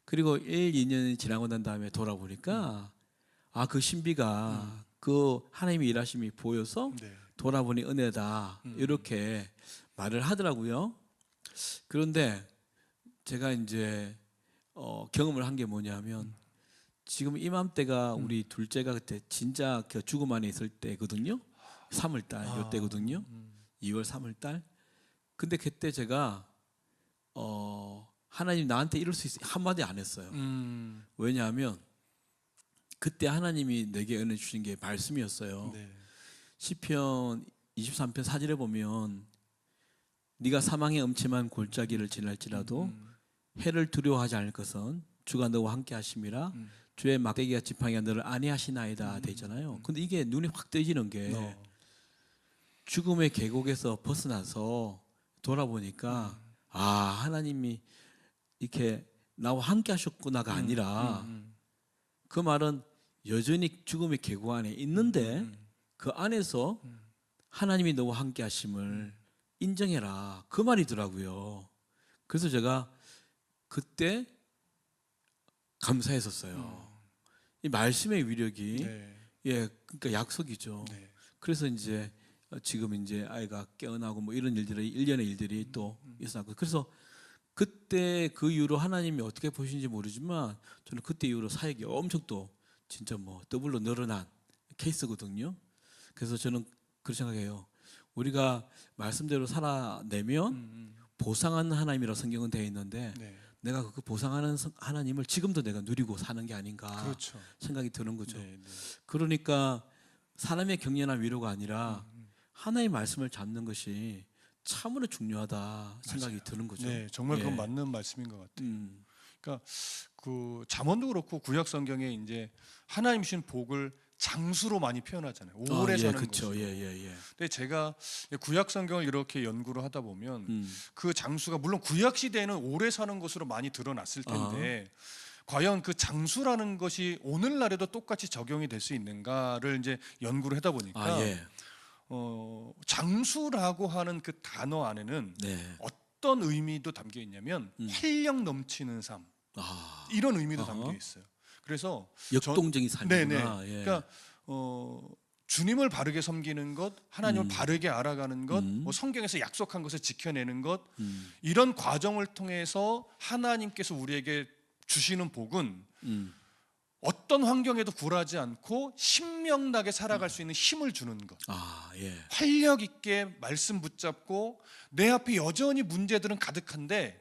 그리고 1, 2년이 지나고 난 다음에 돌아보니까 그 신비가 그 하나님의 일하심이 보여서 네. 돌아보니 은혜다 이렇게 말을 하더라고요. 그런데 제가 이제 경험을 한 게 뭐냐면 지금 이맘때가 우리 둘째가 그때 진짜 그 죽음 안에 있을 때거든요. 3월달 이때거든요. 2월 3월달. 근데 그때 제가 하나님 나한테 이럴 수 있어 한마디 안 했어요. 왜냐하면 그때 하나님이 내게 은혜 주신 게 말씀이었어요. 네. 시편 23편 4절에 보면 네가 사망의 음침한 골짜기를 지날지라도 해를 두려워하지 않을 것은 주가 너와 함께 하심이라 주의 막대기와 지팡이가 너를 안위하시나이다 돼 있잖아요. 근데 이게 눈이 확 뜨지는 게 죽음의 계곡에서 벗어나서 돌아보니까 하나님이 이렇게 나와 함께 하셨구나가 아니라 그 말은 여전히 죽음의 계곡 안에 있는데 그 안에서 하나님이 너와 함께 하심을 인정해라 그 말이더라고요. 그래서 제가 그때 감사했었어요. 이 말씀의 위력이 예, 그러니까 약속이죠. 그래서 이제 지금 이제 아이가 깨어나고 뭐 이런 일들이 일련의 일들이 또 있었고 그래서 그때 그 이후로 하나님이 어떻게 보시는지 모르지만 저는 그때 이후로 사역이 엄청 또 진짜 뭐 더블로 늘어난 케이스거든요. 그래서 저는 그렇게 생각해요. 우리가 말씀대로 살아내면 보상하는 하나님이라고 성경은 되어 있는데 내가 그 보상하는 하나님을 지금도 내가 누리고 사는 게 아닌가 그렇죠. 생각이 드는 거죠. 네, 네. 그러니까 사람의 격려나 위로가 아니라 하나님의 말씀을 잡는 것이 참으로 중요하다 생각이 드는 거죠. 네, 정말 그건 맞는 말씀인 것 같아요. 그러니까 그 잠언도 그렇고 구약 성경에 이제 하나님 주신 복을 장수로 많이 표현하잖아요. 오래 사는 그렇죠. 것으로. 예. 근데 제가 구약 성경을 이렇게 연구를 하다 보면 그 장수가 물론 구약 시대에는 오래 사는 것으로 많이 드러났을 텐데 과연 그 장수라는 것이 오늘날에도 똑같이 적용이 될 수 있는가를 이제 연구를 하다 보니까 장수라고 하는 그 단어 안에는 어떤 의미도 담겨 있냐면 활력 넘치는 삶 이런 의미도 담겨 있어요. 그래서 역동적인 삶이구나. 그러니까 주님을 바르게 섬기는 것, 하나님을 바르게 알아가는 것, 뭐 성경에서 약속한 것을 지켜내는 것 이런 과정을 통해서 하나님께서 우리에게 주시는 복은 어떤 환경에도 굴하지 않고 신명나게 살아갈 수 있는 힘을 주는 것. 활력 있게 말씀 붙잡고 내 앞에 여전히 문제들은 가득한데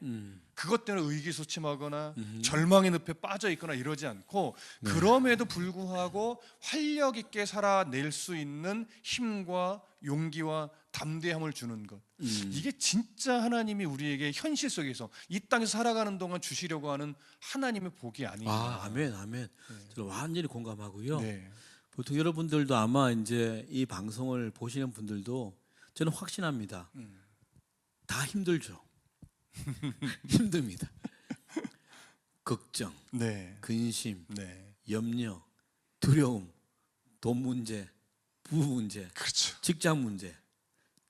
그것 때문에 의기소침하거나 절망의 늪에 빠져 있거나 이러지 않고 네. 그럼에도 불구하고 활력 있게 살아낼 수 있는 힘과 용기와 담대함을 주는 것. 이게 진짜 하나님이 우리에게 현실 속에서 이 땅에서 살아가는 동안 주시려고 하는 하나님의 복이 아닌가. 아, 아멘, 아멘. 저는 완전히 공감하고요. 네. 보통 여러분들도 아마 이제 이 방송을 보시는 분들도 저는 확신합니다. 다 힘들죠. 힘듭니다. 걱정, 네. 근심, 네. 염려, 두려움, 돈 문제, 부부 문제, 그렇죠. 직장 문제,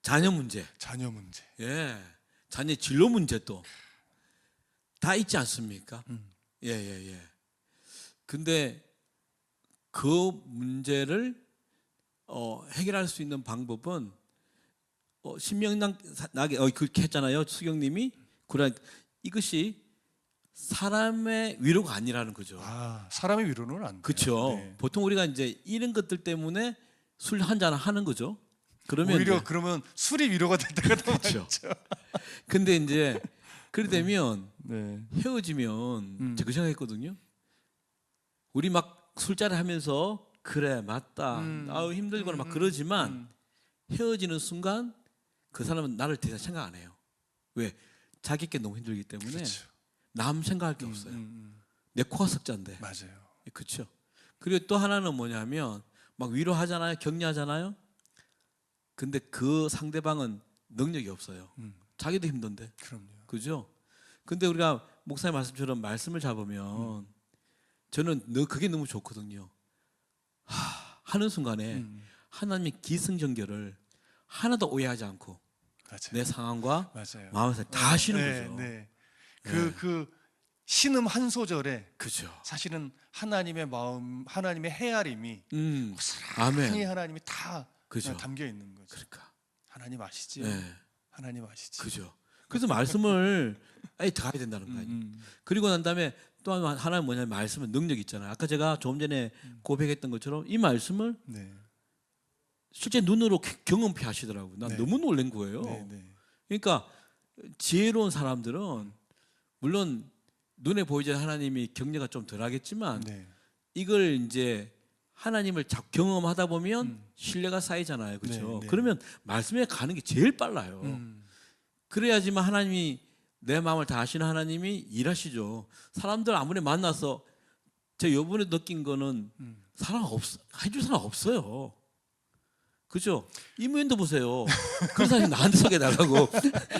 자녀 문제, 자녀 문제. 예, 자녀 진로 문제 또 다 있지 않습니까? 예, 예, 예. 근데 그 문제를 해결할 수 있는 방법은 신명나게 그렇게 했잖아요. 수경님이. 그래 이것이 사람의 위로가 아니라는 거죠. 아, 사람의 위로는 안 돼요. 그렇죠. 네. 보통 우리가 이제 이런 것들 때문에 술 한 잔 하는 거죠. 그러면 오히려 이제, 그러면 술이 위로가 될 때가 더 그렇죠. 많죠. 근데 이제 그래 되면 네. 헤어지면 제가 그 생각했거든요. 우리 막 술자리 하면서 그래 맞다. 아우 힘들거나 막 그러지만 헤어지는 순간 그 사람은 나를 더 이상 생각 안 해요. 왜? 자기께 너무 힘들기 때문에 그렇죠. 남 생각할 게 없어요. 내 코가 석자인데. 맞아요. 그렇죠. 그리고 또 하나는 뭐냐면 막 위로하잖아요, 격려하잖아요. 근데 그 상대방은 능력이 없어요. 자기도 힘든데. 그럼요. 그죠? 근데 우리가 목사님 말씀처럼 말씀을 잡으면 저는 그게 너무 좋거든요. 하는 순간에 하나님의 기승전결을 하나도 오해하지 않고 맞아요. 내 상황과 맞아요. 마음에서 다 하시는 네, 거죠. 네. 그 신음 한 소절에 그죠. 사실은 하나님의 마음, 하나님의 헤아림이 아멘. 고스란히 하나님이 다 그죠. 담겨 있는 거죠. 그러니까. 하나님 아시지? 네. 하나님 아시지? 그죠. 그래서 말씀을 아예 더 가야 된다는 거 아니에요. 그리고 난 다음에 또 하나는 뭐냐면 말씀은 능력이 있잖아요. 아까 제가 조금 전에 고백했던 것처럼 이 말씀을 네. 실제 눈으로 경험케 하시더라고요. 난 네. 너무 놀란 거예요. 네, 네. 그러니까 지혜로운 사람들은 물론 눈에 보이지 않는 하나님이 격려가 좀 덜하겠지만 네. 이걸 이제 하나님을 경험하다 보면 신뢰가 쌓이잖아요. 그렇죠? 네, 네. 그러면 말씀에 가는 게 제일 빨라요. 그래야지만 하나님이 내 마음을 다 아시는 하나님이 일하시죠. 사람들 아무리 만나서 제가 이번에 느낀 거는 해줄 사람 없어요. 그죠? 이무현도 보세요. 그런 사람이 나한테 소개해달라고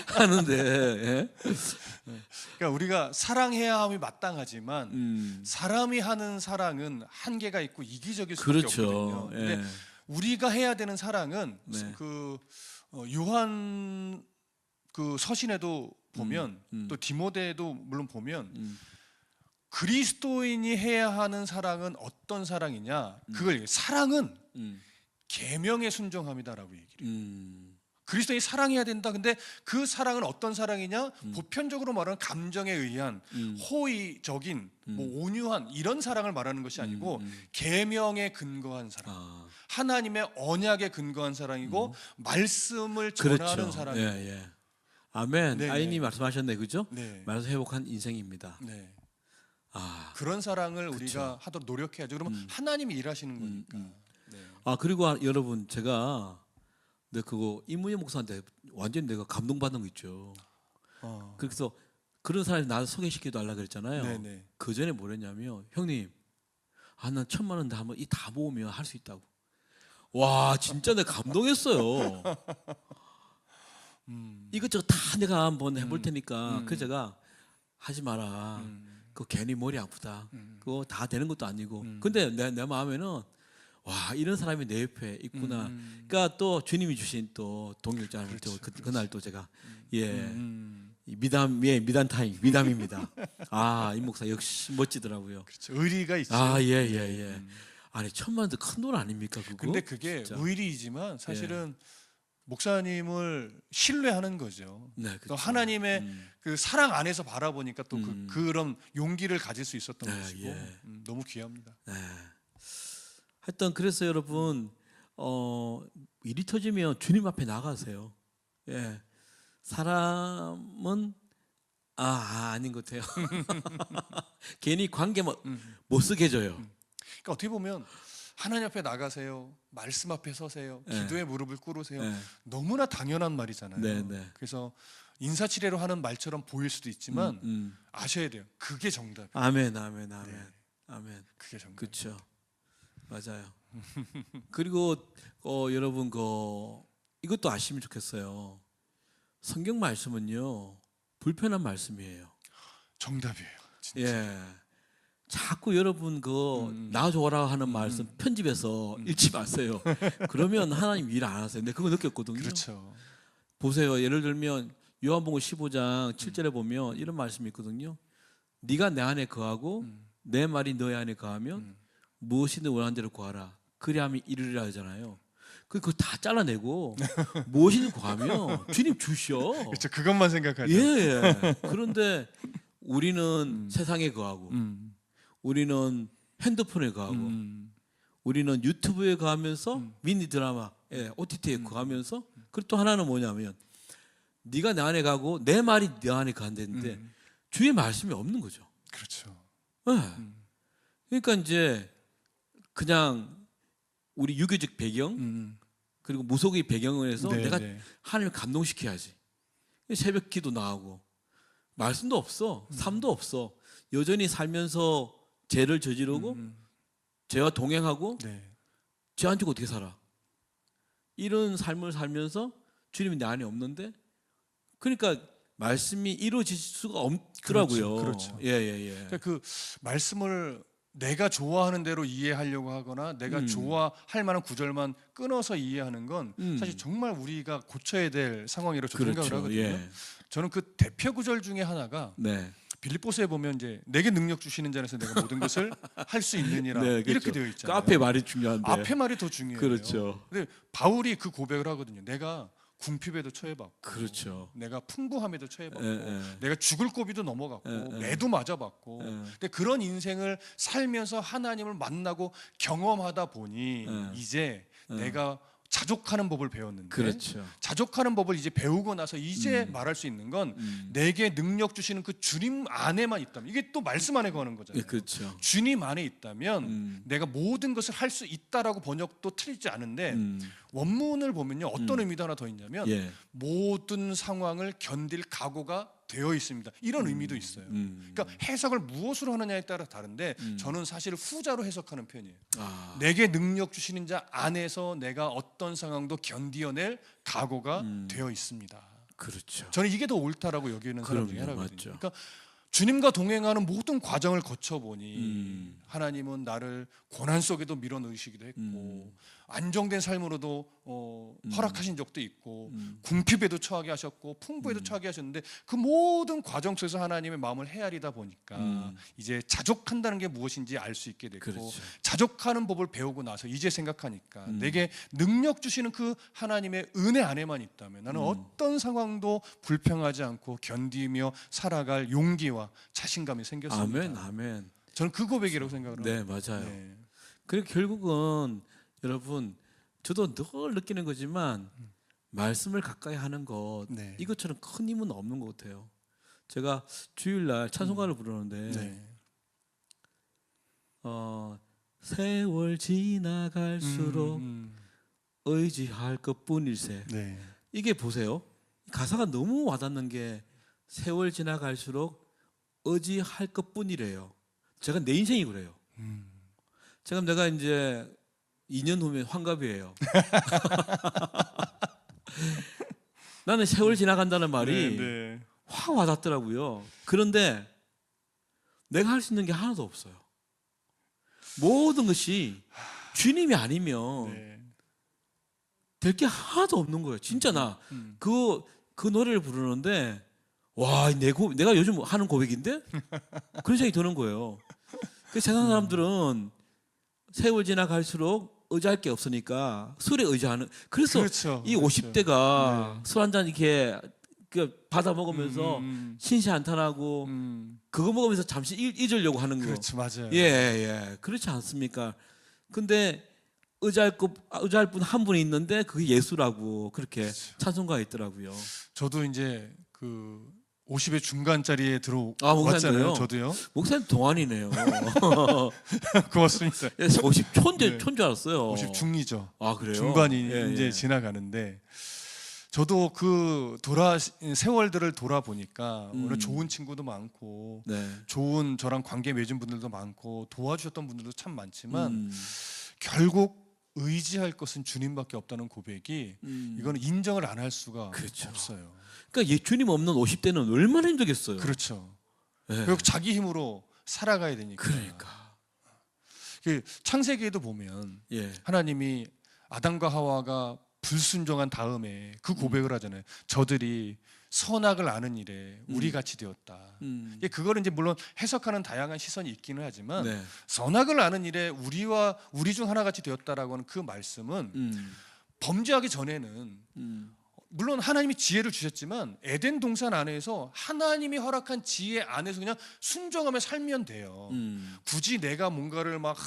하는데. 예? 그러니까 우리가 사랑해야 함이 마땅하지만 사람이 하는 사랑은 한계가 있고 이기적일 수밖에 그렇죠. 없거든요. 근데 예. 우리가 해야 되는 사랑은 네. 그 요한 그 서신에도 보면 또 디모데에도 물론 보면 그리스도인이 해야 하는 사랑은 어떤 사랑이냐? 그걸 사랑은 계명에 순종함이다라고 얘기를 해요. 그리스도인이 사랑해야 된다. 근데 그 사랑은 어떤 사랑이냐? 보편적으로 말하는 감정에 의한 호의적인 뭐 온유한 이런 사랑을 말하는 것이 아니고 계명에 근거한 사랑. 하나님의 언약에 근거한 사랑이고 말씀을 전하는 그렇죠. 사랑이에요. 예, 예. 아멘. 네, 아이님이 네. 말씀하셨네, 그죠? 네. 말씀 회복한 인생입니다. 네. 아, 그런 사랑을 그쵸. 우리가 하도록 노력해야죠. 그러면 하나님이 일하시는 거니까. 네. 그리고 여러분 제가 그거 이무희 목사한테 완전히 내가 감동받은 거 있죠. 그래서 그런 사람이 나를 소개시켜 달라 그랬잖아요. 네네. 그 전에 뭐랬냐면 형님, 난 1,000만 원 한번 이 다 모으면 할 수 있다고. 와 진짜 내가 감동했어요. 이것저것 다 내가 한번 해볼 테니까 그 제가 하지 마라. 그거 괜히 머리 아프다. 그거 다 되는 것도 아니고. 근데 내 마음에는 와 이런 사람이 내 옆에 있구나. 그러니까 또 주님이 주신 또 동역자를 또 그날 또 제가 미담 타임 미담입니다. 이 목사 역시 멋지더라고요. 그렇죠. 의리가 있죠. 예. 아니 1,000만 원도 큰 돈 아닙니까 그거? 근데 그게 진짜. 의리이지만 사실은 목사님을 신뢰하는 거죠. 네, 또 그렇죠. 하나님의 그 사랑 안에서 바라보니까 또 그런 용기를 가질 수 있었던 네, 것이고 예. 너무 귀합니다. 네. 하여튼 그래서 여러분 일이 터지면 주님 앞에 나가세요. 예. 사람은 아닌 것 같아요. 괜히 관계 못 쓰게 해줘요. 그러니까 어떻게 보면 하나님 앞에 나가세요. 말씀 앞에 서세요. 네. 기도에 무릎을 꿇으세요. 네. 너무나 당연한 말이잖아요. 네, 네. 그래서 인사치레로 하는 말처럼 보일 수도 있지만 아셔야 돼요. 그게 정답이에요. 아멘, 아멘, 아멘, 네. 아멘. 그게 정답. 그렇죠. 맞아요. 그리고 여러분 이것도 아시면 좋겠어요. 성경 말씀은요 불편한 말씀이에요. 정답이에요. 진짜. 예. 자꾸 여러분 나 좋아라 하는 말씀 편집해서 읽지 마세요. 그러면 하나님 일 안 하세요. 내가 그거 느꼈거든요. 그렇죠. 보세요. 예를 들면 요한복음 15장 7절에 보면 이런 말씀이 있거든요. 네가 내 안에 거하고 내 말이 너의 안에 거하면 무엇이든 원하는 대로 구하라. 그리하면 이르리라 하잖아요. 그거 다 잘라내고 무엇이든 구하면 주님 주셔. 그렇죠. 그것만 생각하죠. 예. 그런데 우리는 세상에 거하고 우리는 핸드폰에 거하고 우리는 유튜브에 거하면서 미니 드라마, OTT에 거하면서 그리고 또 하나는 뭐냐면 네가 내 안에 가고 내 말이 내 안에 간다는데 주의 말씀이 없는 거죠. 그렇죠. 네. 그러니까 이제 그냥 우리 유교적 배경 그리고 무속의 배경을 해서 네, 내가 네. 하나님을 감동시켜야지. 새벽 기도 나가고 말씀도 없어, 삶도 없어. 여전히 살면서 죄를 저지르고 죄와 동행하고 네. 죄 안 지고 어떻게 살아? 이런 삶을 살면서 주님이 내 안에 없는데 그러니까 말씀이 이루어질 수가 없더라고요. 그렇죠. 예. 그러니까 그 말씀을 내가 좋아하는 대로 이해하려고 하거나 내가 좋아할 만한 구절만 끊어서 이해하는 건 사실 정말 우리가 고쳐야 될 상황이라고 저는 그렇죠. 생각을 하거든요. 예. 저는 그 대표 구절 중에 하나가 네. 빌립보서에 보면 이제 내게 능력 주시는 자에서 내가 모든 것을 할 수 있느니라 네, 이렇게 그렇죠. 되어 그 있잖아요. 앞에 말이 중요한데. 앞에 말이 더 중요해요. 그렇죠. 근데 바울이 그 고백을 하거든요. 내가 궁핍에도 처해봤고, 그렇죠. 내가 풍부함에도 처해봤고, 예. 내가 죽을 고비도 넘어갔고, 예. 매도 맞아봤고. 근데 그런 인생을 살면서 하나님을 만나고 경험하다 보니 이제 내가 자족하는 법을 배웠는데, 그렇죠. 자족하는 법을 이제 배우고 나서 이제 말할 수 있는 건 내게 능력 주시는 그 주님 안에만 있다면, 이게 또 말씀 안에 거는 거잖아요. 예, 그렇죠. 주님 안에 있다면 내가 모든 것을 할 수 있다라고 번역도 틀리지 않은데 원문을 보면요 어떤 의미도 하나 더 있냐면 예. 모든 상황을 견딜 각오가 되어 있습니다. 이런 의미도 있어요. 그러니까 해석을 무엇으로 하느냐에 따라 다른데 저는 사실 후자로 해석하는 편이에요. 내게 능력 주시는 자 안에서 내가 어떤 상황도 견디어낼 각오가 되어 있습니다. 그렇죠. 저는 이게 더 옳다라고 여기는 사람 중에 그럼요, 하나거든요. 맞죠. 그러니까 주님과 동행하는 모든 과정을 거쳐보니 하나님은 나를 고난 속에도 밀어넣으시기도 했고 안정된 삶으로도 허락하신 적도 있고 궁핍에도 처하게 하셨고 풍부에도 처하게 하셨는데 그 모든 과정 속에서 하나님의 마음을 헤아리다 보니까 이제 자족한다는 게 무엇인지 알 수 있게 됐고 그렇죠. 자족하는 법을 배우고 나서 이제 생각하니까 내게 능력 주시는 그 하나님의 은혜 안에만 있다면 나는 어떤 상황도 불평하지 않고 견디며 살아갈 용기와 자신감이 생겼습니다. 아멘. 저는 그 고백이라고 생각을 네, 합니다. 맞아요. 네. 그리고 결국은 여러분 저도 늘 느끼는 거지만 말씀을 가까이 하는 것 네. 이것처럼 큰 힘은 없는 것 같아요. 제가 주일날 찬송가를 부르는데 네. 세월 지나갈수록 의지할 것뿐일세. 네. 이게 보세요. 가사가 너무 와닿는 게 세월 지나갈수록 의지할 것뿐이래요. 제가 내 인생이 그래요. 지금 내가 이제 2년 후면 환갑이에요. 나는 세월 지나간다는 말이 네. 확 와닿더라고요. 그런데 내가 할 수 있는 게 하나도 없어요. 모든 것이 주님이 아니면 네. 될 게 하나도 없는 거예요. 진짜 나 그 노래를 부르는데 와, 내가 요즘 하는 고백인데 그런 생각이 드는 거예요. 그 세상 사람들은 세월 지나갈수록 의지할 게 없으니까 술에 의지하는. 그래서 그렇죠. 이 50대가 술 한 잔 이렇게 받아 먹으면서 신세 한탄하고 그거 먹으면서 잠시 잊으려고 하는 거. 그렇죠, 맞아요. 예, 그렇지 않습니까? 근데 의지할 분 한 분이 있는데 그게 예수라고 그렇게 찬송가에 있더라고요. 저도 이제 그 50의 중간짜리에 아, 들어왔잖아요. 목사님도요? 저도요. 목사님 동안이네요. 고맙습니다. 50 네. 촌줄 알았어요. 50 중이죠. 아, 그래요? 중반이 예, 이제 예. 지나가는데 저도 그 세월들을 돌아보니까 오늘 좋은 친구도 많고 네. 좋은 저랑 관계 맺은 분들도 많고 도와주셨던 분들도 참 많지만 음. 결국 의지할 것은 주님밖에 없다는 고백이 이거는 인정을 안 할 수가 그렇죠. 없어요. 그러니까 주님 없는 50대는 얼마나 힘들겠어요. 그렇죠. 예. 결국 자기 힘으로 살아가야 되니까. 그러니까. 그 창세기에도 보면 예. 하나님이 아담과 하와가 불순종한 다음에 그 고백을 하잖아요. 저들이 선악을 아는 일에 우리 같이 되었다. 이게 그거를 이제 물론 해석하는 다양한 시선이 있기는 하지만 네. 선악을 아는 일에 우리 중 하나 같이 되었다라고 하는 그 말씀은 범죄하기 전에는 물론 하나님이 지혜를 주셨지만 에덴 동산 안에서 하나님이 허락한 지혜 안에서 그냥 순종하며 살면 돼요. 굳이 내가 뭔가를 막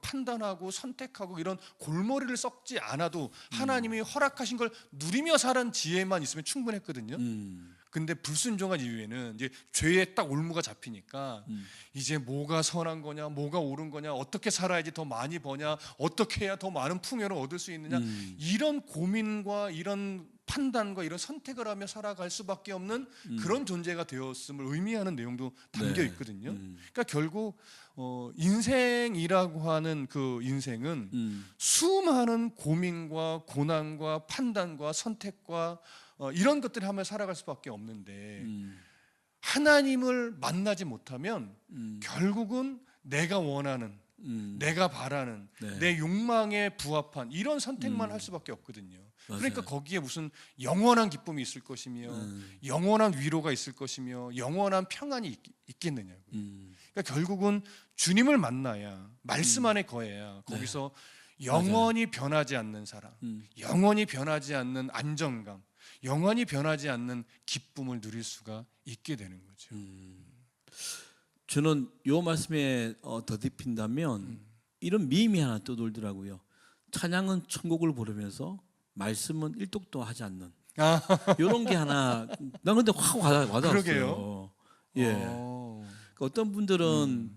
판단하고 선택하고 이런 골머리를 썩지 않아도 하나님이 허락하신 걸 누리며 살은 지혜만 있으면 충분했거든요. 근데 불순종한 이후에는 이제 죄에 딱 올무가 잡히니까 이제 뭐가 선한 거냐, 뭐가 옳은 거냐, 어떻게 살아야지 더 많이 버냐, 어떻게 해야 더 많은 풍요를 얻을 수 있느냐, 이런 고민과 이런 판단과 이런 선택을 하며 살아갈 수밖에 없는 그런 존재가 되었음을 의미하는 내용도 담겨 있거든요. 그러니까 결국 인생이라고 하는 그 인생은 수많은 고민과 고난과 판단과 선택과 이런 것들을 하며 살아갈 수밖에 없는데 하나님을 만나지 못하면 결국은 내가 원하는 내가 바라는 네. 내 욕망에 부합한 이런 선택만 할 수밖에 없거든요. 맞아요. 그러니까 거기에 무슨 영원한 기쁨이 있을 것이며 영원한 위로가 있을 것이며 영원한 평안이 있겠느냐고. 그러니까 결국은 주님을 만나야 말씀 안에 거해야 거기서 영원히 변하지 않는 사랑, 영원히 변하지 않는 안정감, 영원히 변하지 않는 기쁨을 누릴 수가 있게 되는 거죠. 저는 요 말씀에 더딥힌다면 이런 밈이 하나 떠돌더라고요. 찬양은 천국을 부르면서 말씀은 일독도 하지 않는. 이런 게 하나. 난 근데 확 와닿았어요. 그러게요. 예. 그러니까 어떤 분들은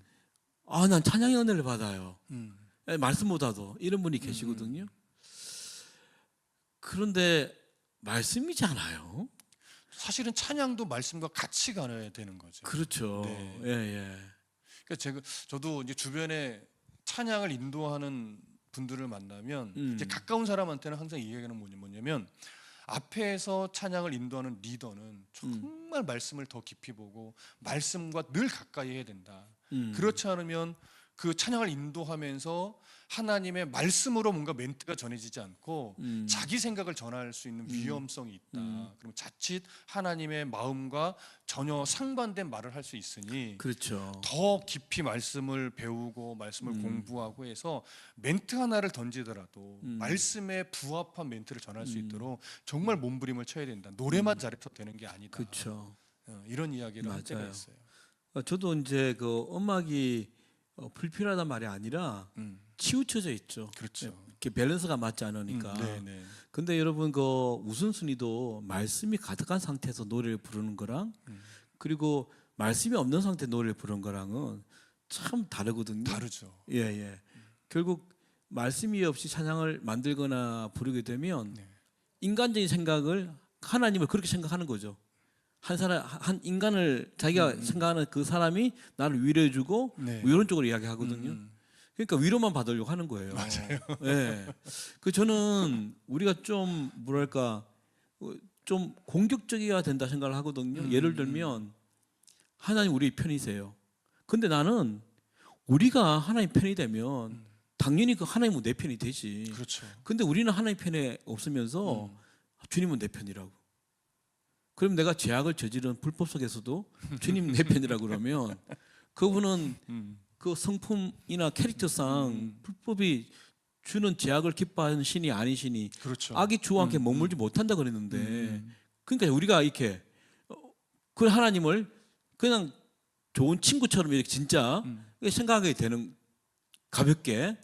난 찬양의 은혜를 받아요. 말씀보다도 이런 분이 계시거든요. 그런데 말씀이지 않아요? 사실은 찬양도 말씀과 같이 가야 되는 거죠. 그렇죠. 네. 예. 그러니까 저도 이제 주변에 찬양을 인도하는 분들을 만나면 이제 가까운 사람한테는 항상 이 얘기는 뭐냐면 앞에서 찬양을 인도하는 리더는 정말 말씀을 더 깊이 보고 말씀과 늘 가까이 해야 된다. 그렇지 않으면 그 찬양을 인도하면서 하나님의 말씀으로 뭔가 멘트가 전해지지 않고 자기 생각을 전할 수 있는 위험성이 있다. 그럼 자칫 하나님의 마음과 전혀 상반된 말을 할 수 있으니 그렇죠. 더 깊이 말씀을 배우고 말씀을 공부하고 해서 멘트 하나를 던지더라도 말씀에 부합한 멘트를 전할 수 있도록 정말 몸부림을 쳐야 된다. 노래만 잘해서 되는 게 아니다. 그렇죠. 이런 이야기를 할 때가 맞아요. 있어요. 저도 이제 그 음악이 불필요하단 말이 아니라 치우쳐져 있죠. 그렇죠. 이렇게 밸런스가 맞지 않으니까. 네네. 근데 여러분 그 우선순위도 말씀이 가득한 상태에서 노래를 부르는 거랑 그리고 말씀이 없는 상태 노래를 부르는 거랑은 참 다르거든요. 다르죠. 예. 결국 말씀이 없이 찬양을 만들거나 부르게 되면 인간적인 생각을 하나님을 그렇게 생각하는 거죠. 한 인간을 자기가 생각하는 그 사람이 나를 위로해주고 이런 쪽으로 이야기하거든요. 그러니까 위로만 받으려고 하는 거예요. 맞아요. 예. 그 저는 우리가 좀 뭐랄까 좀 공격적이어야 된다 생각을 하거든요. 예를 들면 하나님 우리 편이세요. 근데 나는 우리가 하나님 편이 되면 당연히 그 하나님은 내 편이 되지. 그렇죠. 근데 우리는 하나님 편에 없으면서 주님은 내 편이라고. 그럼 내가 죄악을 저지른 불법 속에서도 주님 내 편이라고 그러면 그분은 그 성품이나 캐릭터상 불법이 주는 죄악을 기뻐하는 신이 아니시니 그렇죠. 악이 주와 함께 머물지 못한다 그랬는데 그러니까 우리가 이렇게 그 하나님을 그냥 좋은 친구처럼 이렇게 진짜 생각하게 되는 가볍게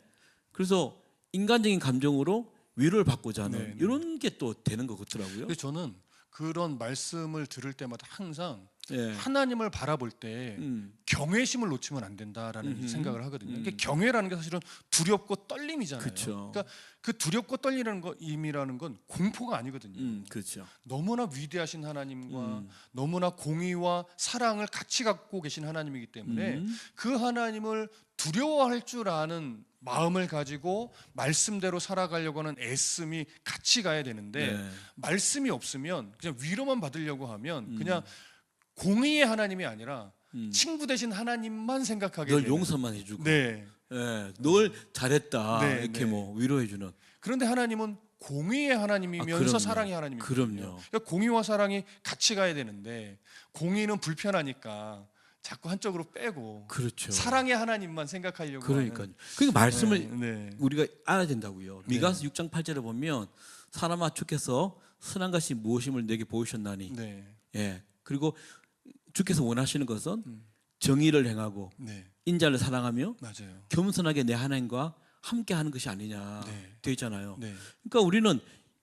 그래서 인간적인 감정으로 위로를 받고자 하는 이런 게 또 되는 것 같더라고요. 그래서 저는 그런 말씀을 들을 때마다 항상 예. 하나님을 바라볼 때 경외심을 놓치면 안 된다라는 생각을 하거든요. 이게 경외라는 게 사실은 두렵고 떨림이잖아요. 그쵸. 그러니까 그 두렵고 떨리는 임이라는 건 공포가 아니거든요. 그렇죠. 너무나 위대하신 하나님과 너무나 공의와 사랑을 같이 갖고 계신 하나님이기 때문에 그 하나님을 두려워할 줄 아는 마음을 가지고 말씀대로 살아가려고 하는 애씀이 같이 가야 되는데 네. 말씀이 없으면 그냥 위로만 받으려고 하면 그냥 공의의 하나님이 아니라 친구 되신 하나님만 생각하게 늘 되는. 용서만 해주고, 네. 예, 늘 잘했다 네, 이렇게 네. 뭐 위로해주는. 그런데 하나님은 공의의 하나님이면서 그럼요. 사랑의 하나님이거든요. 그럼요. 그러니까 공의와 사랑이 같이 가야 되는데 공의는 불편하니까 자꾸 한쪽으로 빼고 그렇죠. 사랑의 하나님만 생각하려고 그러니까요. 하는. 그러니까 말씀을 네. 우리가 알아야 된다고요. 미가서 6장 8절에 보면 사람아 주께서 선한 것이 무엇임을 내게 보이셨나니. 네. 예. 그리고 주께서 원하시는 것은 정의를 행하고 네. 인자를 사랑하며 맞아요. 겸손하게 내 하나님과 함께 하는 것이 아니냐 네. 되어 있잖아요. 네. 그러니까 우리는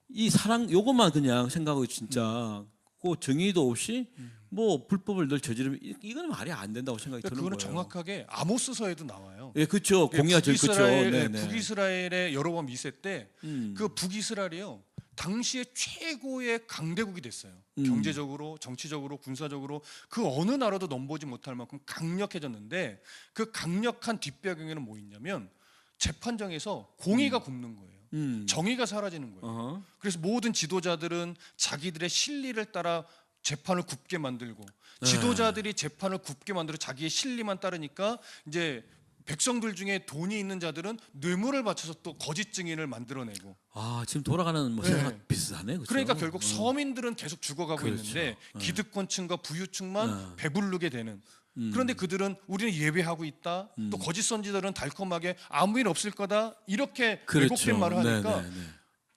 이 사랑 요것만 그냥 생각하고 진짜 그 정의도 없이 뭐 불법을 늘 저지르면 이거는 말이 안 된다고 생각이 드는 그거는 거예요. 정확하게 아모스서에도 나와요. 예, 그렇죠. 공의와 절 그렇죠. 네, 네. 북이스라엘의 여로보암 2세 때 그 북이스라엘이요. 당시에 최고의 강대국이 됐어요. 경제적으로, 정치적으로, 군사적으로 그 어느 나라도 넘보지 못할 만큼 강력해졌는데 그 강력한 뒷배경에는 뭐 있냐면 재판정에서 공의가 굽는 거예요. 정의가 사라지는 거예요. 그래서 모든 지도자들은 자기들의 실리를 따라 재판을 굽게 만들고 지도자들이 재판을 굽게 만들어 자기의 실리만 따르니까 이제 백성들 중에 돈이 있는 자들은 뇌물을 바쳐서 또 거짓 증인을 만들어내고. 아, 지금 돌아가는 뭐 세상 비슷하네. 그렇죠? 그러니까 결국 서민들은 계속 죽어가고 그렇죠. 있는데 기득권층과 부유층만 배부르게 되는. 그런데 그들은 우리는 예배하고 있다. 또 거짓 선지자들은 달콤하게 아무 일 없을 거다. 이렇게 그렇죠. 왜곡된 말을 하니까 네, 네, 네.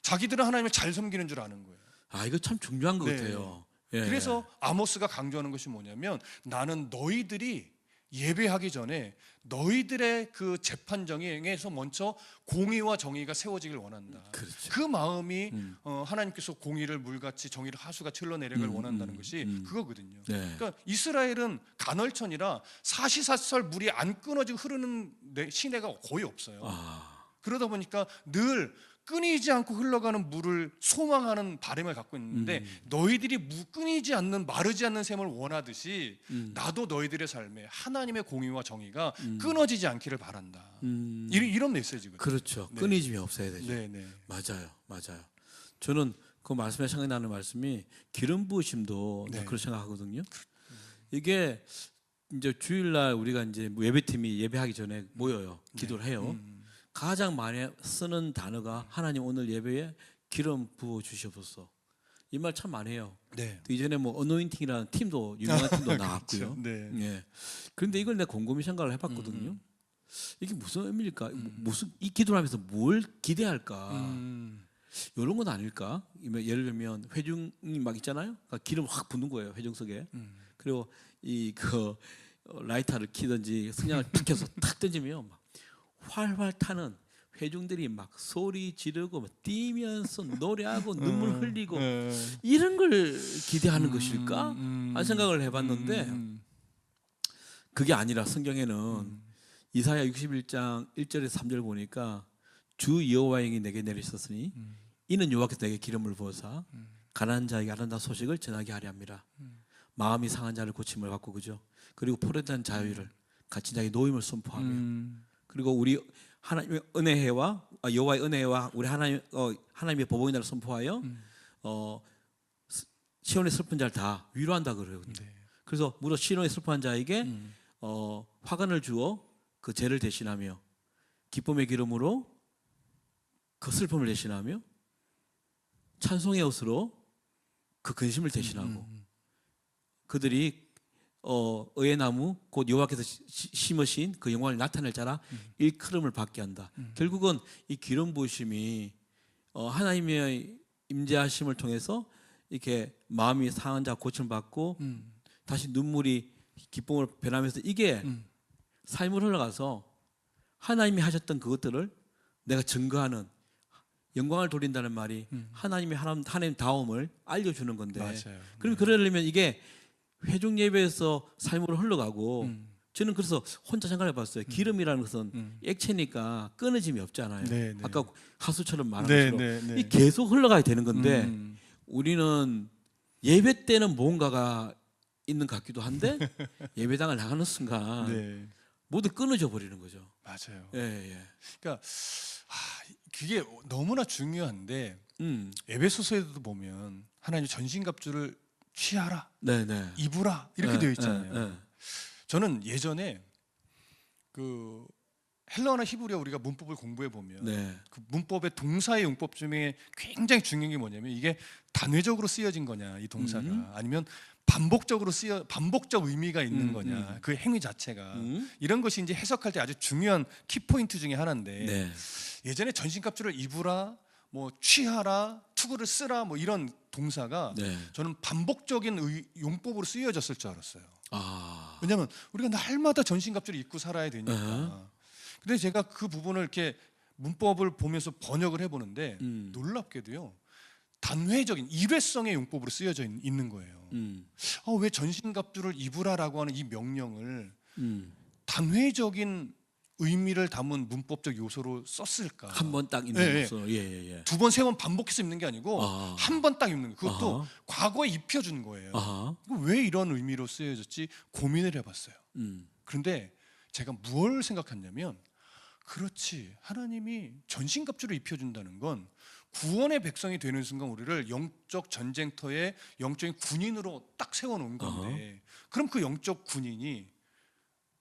자기들은 하나님을 잘 섬기는 줄 아는 거예요. 아, 이거 참 중요한 것 네. 같아요. 예. 그래서 아모스가 강조하는 것이 뭐냐면 나는 너희들이 예배하기 전에 너희들의 그 재판정에서 먼저 공의와 정의가 세워지길 원한다. 그렇죠. 그 마음이 하나님께서 공의를 물같이 정의를 하수같이 흘러내리길 원한다는 것이 그거거든요. 네. 그러니까 이스라엘은 간헐천이라 사시사철 물이 안 끊어지고 흐르는 시내가 거의 없어요. 아, 그러다 보니까 늘 끊이지 않고 흘러가는 물을 소망하는 바람을 갖고 있는데 너희들이 끊이지 않는 마르지 않는 샘을 원하듯이 나도 너희들의 삶에 하나님의 공의와 정의가 끊어지지 않기를 바란다. 이런 메시지거든요. 그렇죠. 네. 끊이짐이 없어야 되죠. 네, 네. 맞아요, 맞아요. 저는 그 말씀에 생각나는 말씀이 기름 부으심도 네. 그렇게 생각하거든요. 이게 이제 주일날 우리가 이제 예배팀이 예배하기 전에 모여요, 기도를 해요. 가장 많이 쓰는 단어가 하나님 오늘 예배에 기름 부어 주시옵소서. 이 말 참 많이 해요. 네. 이전에 뭐 어노인팅이라는 팀도 유명한 팀도 나왔고요. 그렇죠. 네. 예. 그런데 이걸 내가 곰곰이 생각을 해봤거든요. 이게 무슨 의미일까? 무슨 이 기도를 하면서 뭘 기대할까? 이런 건 아닐까? 예를 들면 회중이 막 있잖아요. 그러니까 기름 확 붓는 거예요, 회중 속에. 그리고 이 그 라이터를 키든지 승량을 탁 켜서 탁 던지면 막 활활 타는 회중들이 막 소리 지르고 막 뛰면서 노래하고 눈물 흘리고 이런 걸 기대하는 것일까? 하는 생각을 해봤는데 그게 아니라 성경에는 이사야 61장 1절에서 3절 보니까 주 여호와의 영이 내게 내리셨으니 이는 여호와께서 내게 기름을 부어사 가난한 자에게 아름다운 소식을 전하게 하려 함이라. 마음이 상한 자를 고침을 받고 그죠. 그리고 포로된 자유를 갇힌 자에게 노임을 선포하며 그리고 우리 하나님의 은혜와 여호와의 은혜와 우리 하나님의 보복의 날을 선포하여 시온의 슬픈 자를 다 위로한다 그래요. 네. 그래서 무릇 시온의 슬퍼한 자에게 화관을 주어 그 죄를 대신하며 기쁨의 기름으로 그 슬픔을 대신하며 찬송의 옷으로 그 근심을 대신하고 그들이 의의 나무 곧 여호와께서 심으신 그 영광을 나타낼 자라 일컬음을 받게 한다. 결국은 이 기름 부으심이 하나님의 임재하심을 통해서 이렇게 마음이 상한 자 고침을 받고 다시 눈물이 기쁨으로 변하면서 이게 삶을 흘러가서 하나님이 하셨던 그것들을 내가 증거하는 영광을 돌린다는 말이 하나님의 하나님 다움을 알려주는 건데 맞아요. 그럼 그러려면 이게 회중 예배에서 삶으로 흘러가고 저는 그래서 혼자 생각해 봤어요. 기름이라는 것은 액체니까 끊어짐이 없잖아요. 네, 네. 아까 하수처럼 말한 네, 것처럼 네, 네. 이 계속 흘러가야 되는 건데 우리는 예배 때는 뭔가가 있는 것 같기도 한데 예배당을 나가는 순간 네. 모두 끊어져 버리는 거죠. 맞아요. 예, 예. 그러니까 그게 너무나 중요한데 에베소서에도 보면 하나님 전신갑주를 취하라, 네, 네. 입으라 이렇게 되어 있잖아요. 예, 예. 저는 예전에 그 헬라어나 히브리어 우리가 문법을 공부해 보면 네. 그 문법의 동사의 용법 중에 굉장히 중요한 게 뭐냐면 이게 단회적으로 쓰여진 거냐 이 동사가 아니면 반복적으로 반복적 의미가 있는 거냐 그 행위 자체가 이런 것이 이제 해석할 때 아주 중요한 키포인트 중에 하나인데 네. 예전에 전신갑주를 입으라 뭐 취하라 투구를 쓰라 뭐 이런 동사가 네. 저는 반복적인 용법으로 쓰여졌을 줄 알았어요. 아. 왜냐하면 우리가 날마다 전신갑주를 입고 살아야 되니까. 근데 제가 그 부분을 이렇게 문법을 보면서 번역을 해보는데 놀랍게도요 단회적인 일회성의 용법으로 쓰여져 있는 거예요. 왜 전신갑주를 입으라라고 하는 이 명령을 단회적인 의미를 담은 문법적 요소로 썼을까? 한 번 딱 입는 것으로. 예, 예, 예. 두 번, 세 번 반복해서 입는 게 아니고 한 번 딱 입는 거. 그것도 아하. 과거에 입혀준 거예요. 아하. 왜 이런 의미로 쓰여졌지 고민을 해봤어요. 그런데 제가 무엇을 생각했냐면 그렇지 하나님이 전신갑주를 입혀준다는 건 구원의 백성이 되는 순간 우리를 영적 전쟁터에 영적인 군인으로 딱 세워놓은 건데 그럼 그 영적 군인이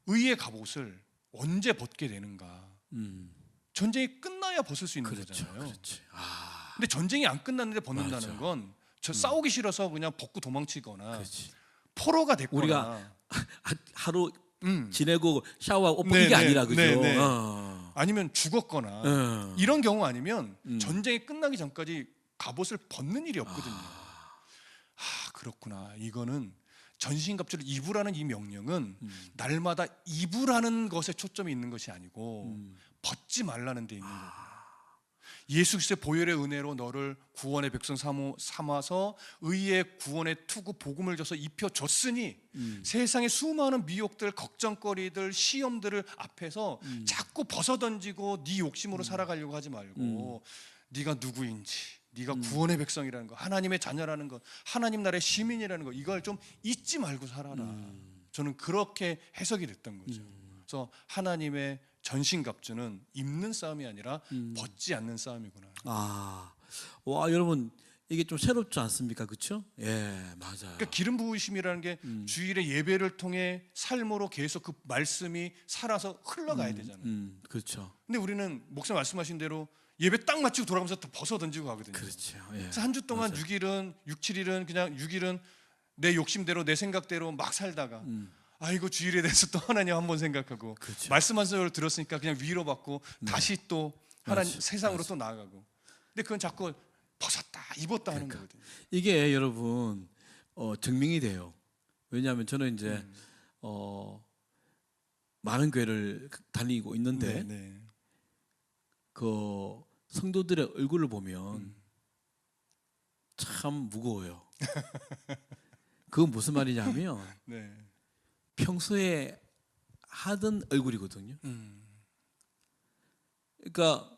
의의 갑옷을 언제 벗게 되는가? 전쟁이 끝나야 벗을 수 있는 그렇죠, 거잖아요. 그렇지. 아. 근데 전쟁이 안 끝났는데 벗는다는 맞아. 건 저 싸우기 싫어서 그냥 벗고 도망치거나 그렇지. 포로가 됐거나 우리가 하루 음. 지내고 샤워하고 옷 네, 이게 네, 아니라 그죠. 네, 네. 아니면 죽었거나 이런 경우 아니면 전쟁이 끝나기 전까지 갑옷을 벗는 일이 없거든요. 그렇구나. 이거는 전신갑주를 입으라는 이 명령은 날마다 입으라는 것에 초점이 있는 것이 아니고 벗지 말라는 데 있는 거구나. 예수 그리스도의 보혈의 은혜로 너를 구원의 백성 삼아서 의의 구원의 투구 복음을 줘서 입혀줬으니 세상의 수많은 미혹들 걱정거리들 시험들을 앞에서 자꾸 벗어던지고 네 욕심으로 살아가려고 하지 말고 네가 누구인지 네가 구원의 백성이라는 거 하나님의 자녀라는 거 하나님 나라의 시민이라는 거 이걸 좀 잊지 말고 살아라. 저는 그렇게 해석이 됐던 거죠. 그래서 하나님의 전신갑주는 입는 싸움이 아니라 벗지 않는 싸움이구나. 와 여러분 이게 좀 새롭지 않습니까, 그렇죠? 예, 맞아요. 그러니까 기름 부으심이라는 게 주일의 예배를 통해 삶으로 계속 그 말씀이 살아서 흘러가야 되잖아요. 그렇죠. 근데 우리는 목사 말씀하신 대로 예배 딱 마치고 돌아가면서 또 벗어 던지고 가거든요. 그렇죠. 예. 그래서 한 주 동안 맞아요. 6일은 6, 7일은 그냥 6일은 내 욕심대로 내 생각대로 막 살다가 아이고 주일에 대해서 또 하나님 한번 생각하고 그렇죠. 말씀하신 들었으니까 그냥 위로받고 다시 또 하나님 맞아, 세상으로 맞아. 또 나아가고. 근데 그건 자꾸 벗었다 입었다 하는 거거든요. 이게 여러분 증명이 돼요. 왜냐하면 저는 이제 많은 교회를 다니고 있는데 네. 그 성도들의 얼굴을 보면 참 무거워요. 그건 무슨 말이냐면 네. 평소에 하던 얼굴이거든요. 그러니까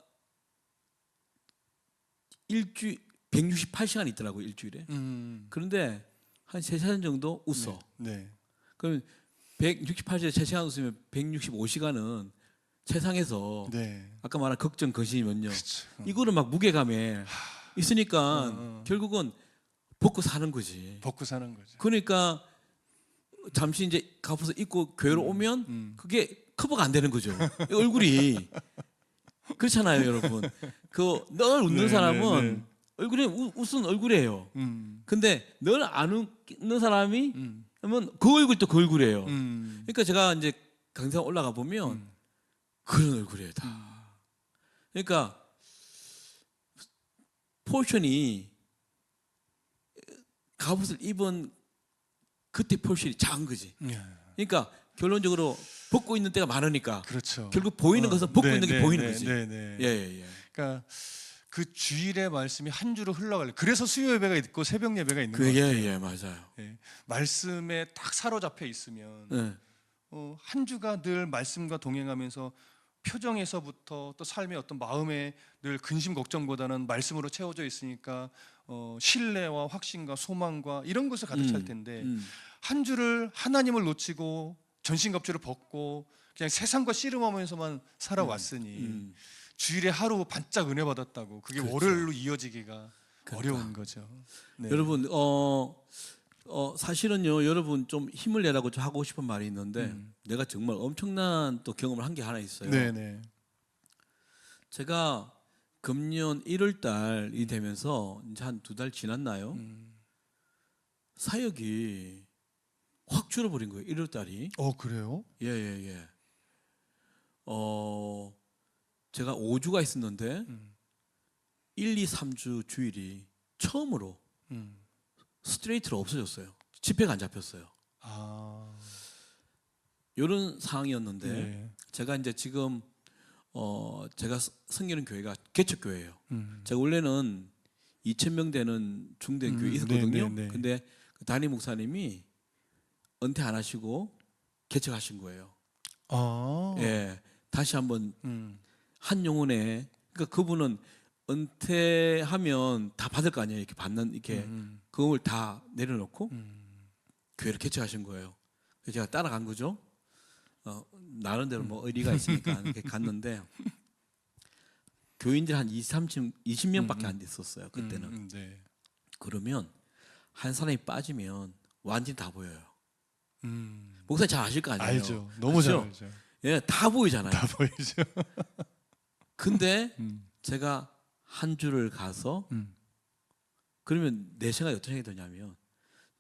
일주일 168시간 있더라고요, 일주일에. 그런데 한 3시간 정도 웃어. 네. 그럼 168시간에 3시간 웃으면 165시간은 세상에서 네. 아까 말한 걱정, 거심이면요. 그쵸. 이거를 막 무게감에 있으니까 결국은 벗고 사는 거지. 벗고 사는 거죠. 그러니까 잠시 이제 갑옷을 입고 교회로 오면 그게 커버가 안 되는 거죠. 이 얼굴이 그렇잖아요, 여러분. 그 늘 웃는 네, 사람은 네. 얼굴이 웃은 얼굴이에요. 근데 늘 안 웃는 사람이 하면 그 얼굴도 그 얼굴이에요. 그러니까 제가 이제 강사 올라가 보면 그런 얼굴이에요, 다. 그러니까 포션이 갑옷을 입은 그때 포션이 작은 거지. 그러니까 결론적으로 벗고 있는 때가 많으니까 그렇죠. 결국 보이는 것은 벗고 네, 있는 게 네, 보이는 네, 거지. 네, 네. 예. 그러니까 그 주일의 말씀이 한 주로 흘러가려. 그래서 수요 예배가 있고 새벽 예배가 있는 그게 거예요. 예, 맞아요. 예, 말씀에 딱 사로잡혀 있으면 예. 한 주가 늘 말씀과 동행하면서 표정에서부터 또 삶의 어떤 마음에 늘 근심 걱정보다는 말씀으로 채워져 있으니까 신뢰와 확신과 소망과 이런 것을 가득 찰 텐데 한 주를 하나님을 놓치고 전신갑주를 벗고 그냥 세상과 씨름하면서만 살아왔으니 주일에 하루 반짝 은혜 받았다고 그게 그렇죠. 월요일로 이어지기가 그러니까. 어려운 거죠. 네. 여러분 사실은요, 여러분 좀 힘을 내라고 좀 하고 싶은 말이 있는데 내가 정말 엄청난 또 경험을 한 게 하나 있어요. 네네. 제가 금년 1월 달이 되면서 이제 한 2달 지났나요? 사역이 확 줄어버린 거예요. 1월 달이. 그래요? 예. 제가 5주가 있었는데 1, 2, 3주 주일이 처음으로 스트레이트로 없어졌어요. 집회가 안 잡혔어요. 이런 상황이었는데 네. 제가 이제 지금 제가 섬기는 교회가 개척교회예요. 제가 원래는 2,000명 되는 중대 교회 있었거든요. 네. 근데 그 담임 목사님이 은퇴 안 하시고 개척하신 거예요. 예, 다시 한번 한 영혼에, 그러니까 그분은 은퇴하면 다 받을 거 아니에요. 이렇게 받는 이렇게 그걸 다 내려놓고 교회를 개척하신 거예요. 그래서 제가 따라간 거죠. 나름대로 뭐 의리가 있으니까 이렇게 갔는데 교인들 한 20명밖에 안 됐었어요. 그때는. 네. 그러면 한 사람이 빠지면 완전히 다 보여요. 목사님 잘 아실 거 아니에요. 알죠. 너무 잘 그렇죠? 알죠. 예, 다 보이잖아요. 다 보이죠. 근데 제가 한 주를 가서 그러면 내 생각에 어떤 생각이 드냐면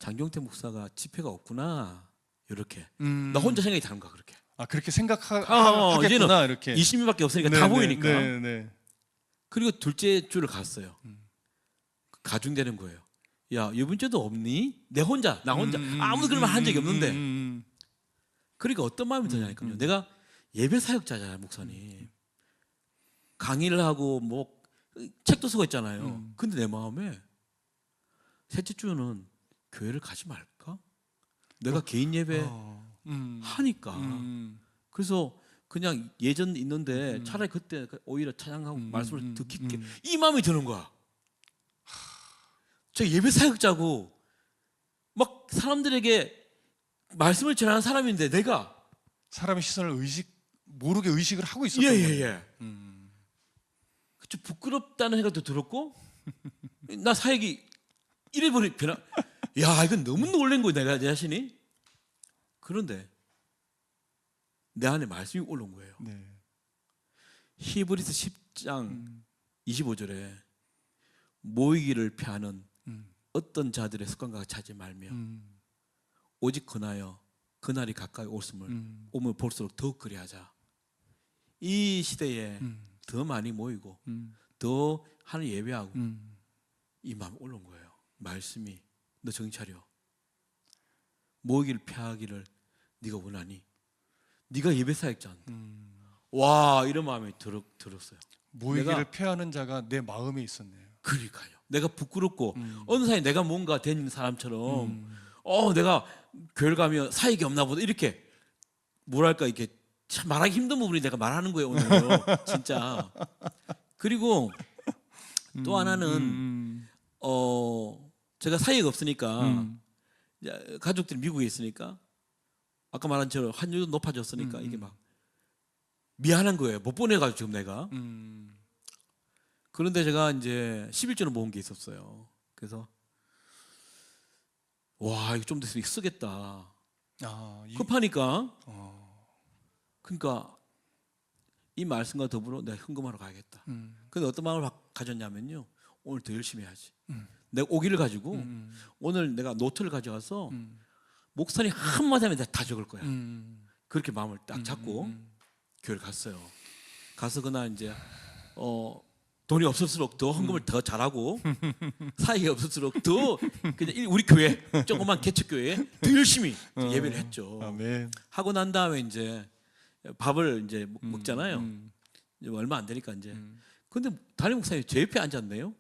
장경태 목사가 집회가 없구나 이렇게 나 혼자 생각이 다른 거야 그렇게. 그렇게 이제는 생각하겠구나 이렇게. 20명밖에 없으니까 다 보이니까. 네. 그리고 둘째 주를 갔어요. 가중되는 거예요. 야, 이번 주도 없니? 나 혼자 아무도 그런 말 한 적이 없는데. 그러니까 어떤 마음이 드냐니까요. 내가 예배 사역자잖아요, 목사님. 강의를 하고 뭐 책도 쓰고 있잖아요. 근데 내 마음에 셋째 주는 교회를 가지 말까? 내가 개인 예배 하니까. 그래서 그냥 예전 있는데 차라리 그때 오히려 찬양하고 말씀을 더 깊게 이 마음이 드는 거야. 저 예배 사역자고 막 사람들에게 말씀을 전하는 사람인데 내가 사람의 시선을 모르게 의식을 하고 있었던 거예요. 예. 좀 부끄럽다는 생각도 들었고 나 사역이 이래버리 변화. 야, 이건 너무 놀란 거야 내가 내 자신이. 그런데 내 안에 말씀이 올라온 거예요. 네. 히브리서 10장 25절에 모이기를 피하는 어떤 자들의 습관과 같이 하지 말며 오직 그나여 그날이 가까이 오면 볼수록 더욱 그리하자. 이 시대에 더 많이 모이고 더 하는 예배하고 이 마음이 올라온 거예요. 말씀이 너 정신 차려. 모이기를 피하기를 네가 원하니? 네가 예배 사역자인데. 와, 이런 마음이 들었어요. 모이기를 피하는 자가 내 마음에 있었네요. 그러니까요. 내가 부끄럽고 어느 사이 내가 뭔가 된 사람처럼 내가 교회 가면 사역이 없나 보다 이렇게 뭐랄까 이렇게 참 말하기 힘든 부분이 내가 말하는 거예요 오늘. 진짜. 그리고 또 하나는 제가 사역이 없으니까 가족들이 미국에 있으니까 아까 말한 처럼 환율도 높아졌으니까 이게 막 미안한 거예요. 못 보내가지고 지금 내가. 그런데 제가 이제 11조를 모은 게 있었어요. 그래서 와, 이거 좀 더 있으면 쓰겠다. 급하니까. 그러니까 이 말씀과 더불어 내가 헌금하러 가야겠다. 근데 어떤 마음을 가졌냐면요. 오늘 더 열심히 해야지. 내가 오기를 가지고 오늘 내가 노트를 가져가서 목사님 한마디 하면 다 적을 거야. 그렇게 마음을 딱 잡고 교회를 갔어요. 가서 그날 이제 돈이 없을수록 더 헌금을 더 잘하고 사익이 없을수록 더 그냥 우리 교회 조그만 개척교회에 더 열심히 예배를 했죠. 아멘. 하고 난 다음에 이제 밥을 이제 먹잖아요. 이제 얼마 안 되니까 이제 근데 담임 목사님 제 옆에 앉았네요.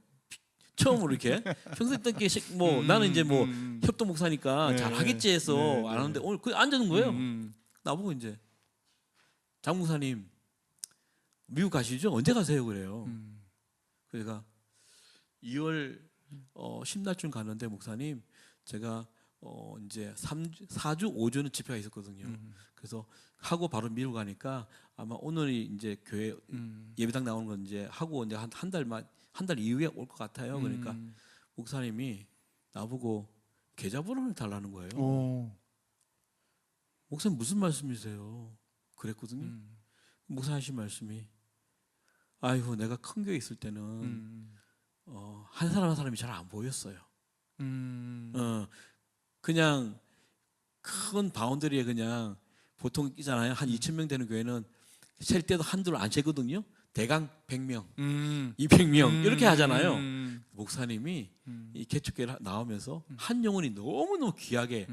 처음으로 이렇게 평소에 듣기 뭐 나는 이제 뭐 협동 목사니까 네. 잘 하겠지 해서 네, 안 하는데 오늘 그 앉는 거예요. 음. 나보고 이제 장 목사님 미국 가시죠? 언제 가세요? 그래요. 그러니까 2월 10날쯤 가는데 목사님 제가 이제 4주 5주는 집회가 있었거든요. 그래서 하고 바로 미국 가니까 아마 오늘이 이제 교회 예배당 나오는 건 이제 하고 이제 한 달 이후에 올 것 같아요. 그러니까 목사님이 나보고 계좌번호를 달라는 거예요. 오. 목사님 무슨 말씀이세요? 그랬거든요. 목사님 하신 말씀이 아이고 내가 큰 교회 있을 때는 한 사람 한 사람이 잘 안 보였어요. 그냥 큰 바운더리에 그냥 보통 있잖아요. 한 2,000명 되는 교회는 셀 때도 한둘 안 세거든요. 대강 100명, 200명 이렇게 하잖아요. 목사님이 이 개척교회 나오면서 한 영혼이 너무너무 귀하게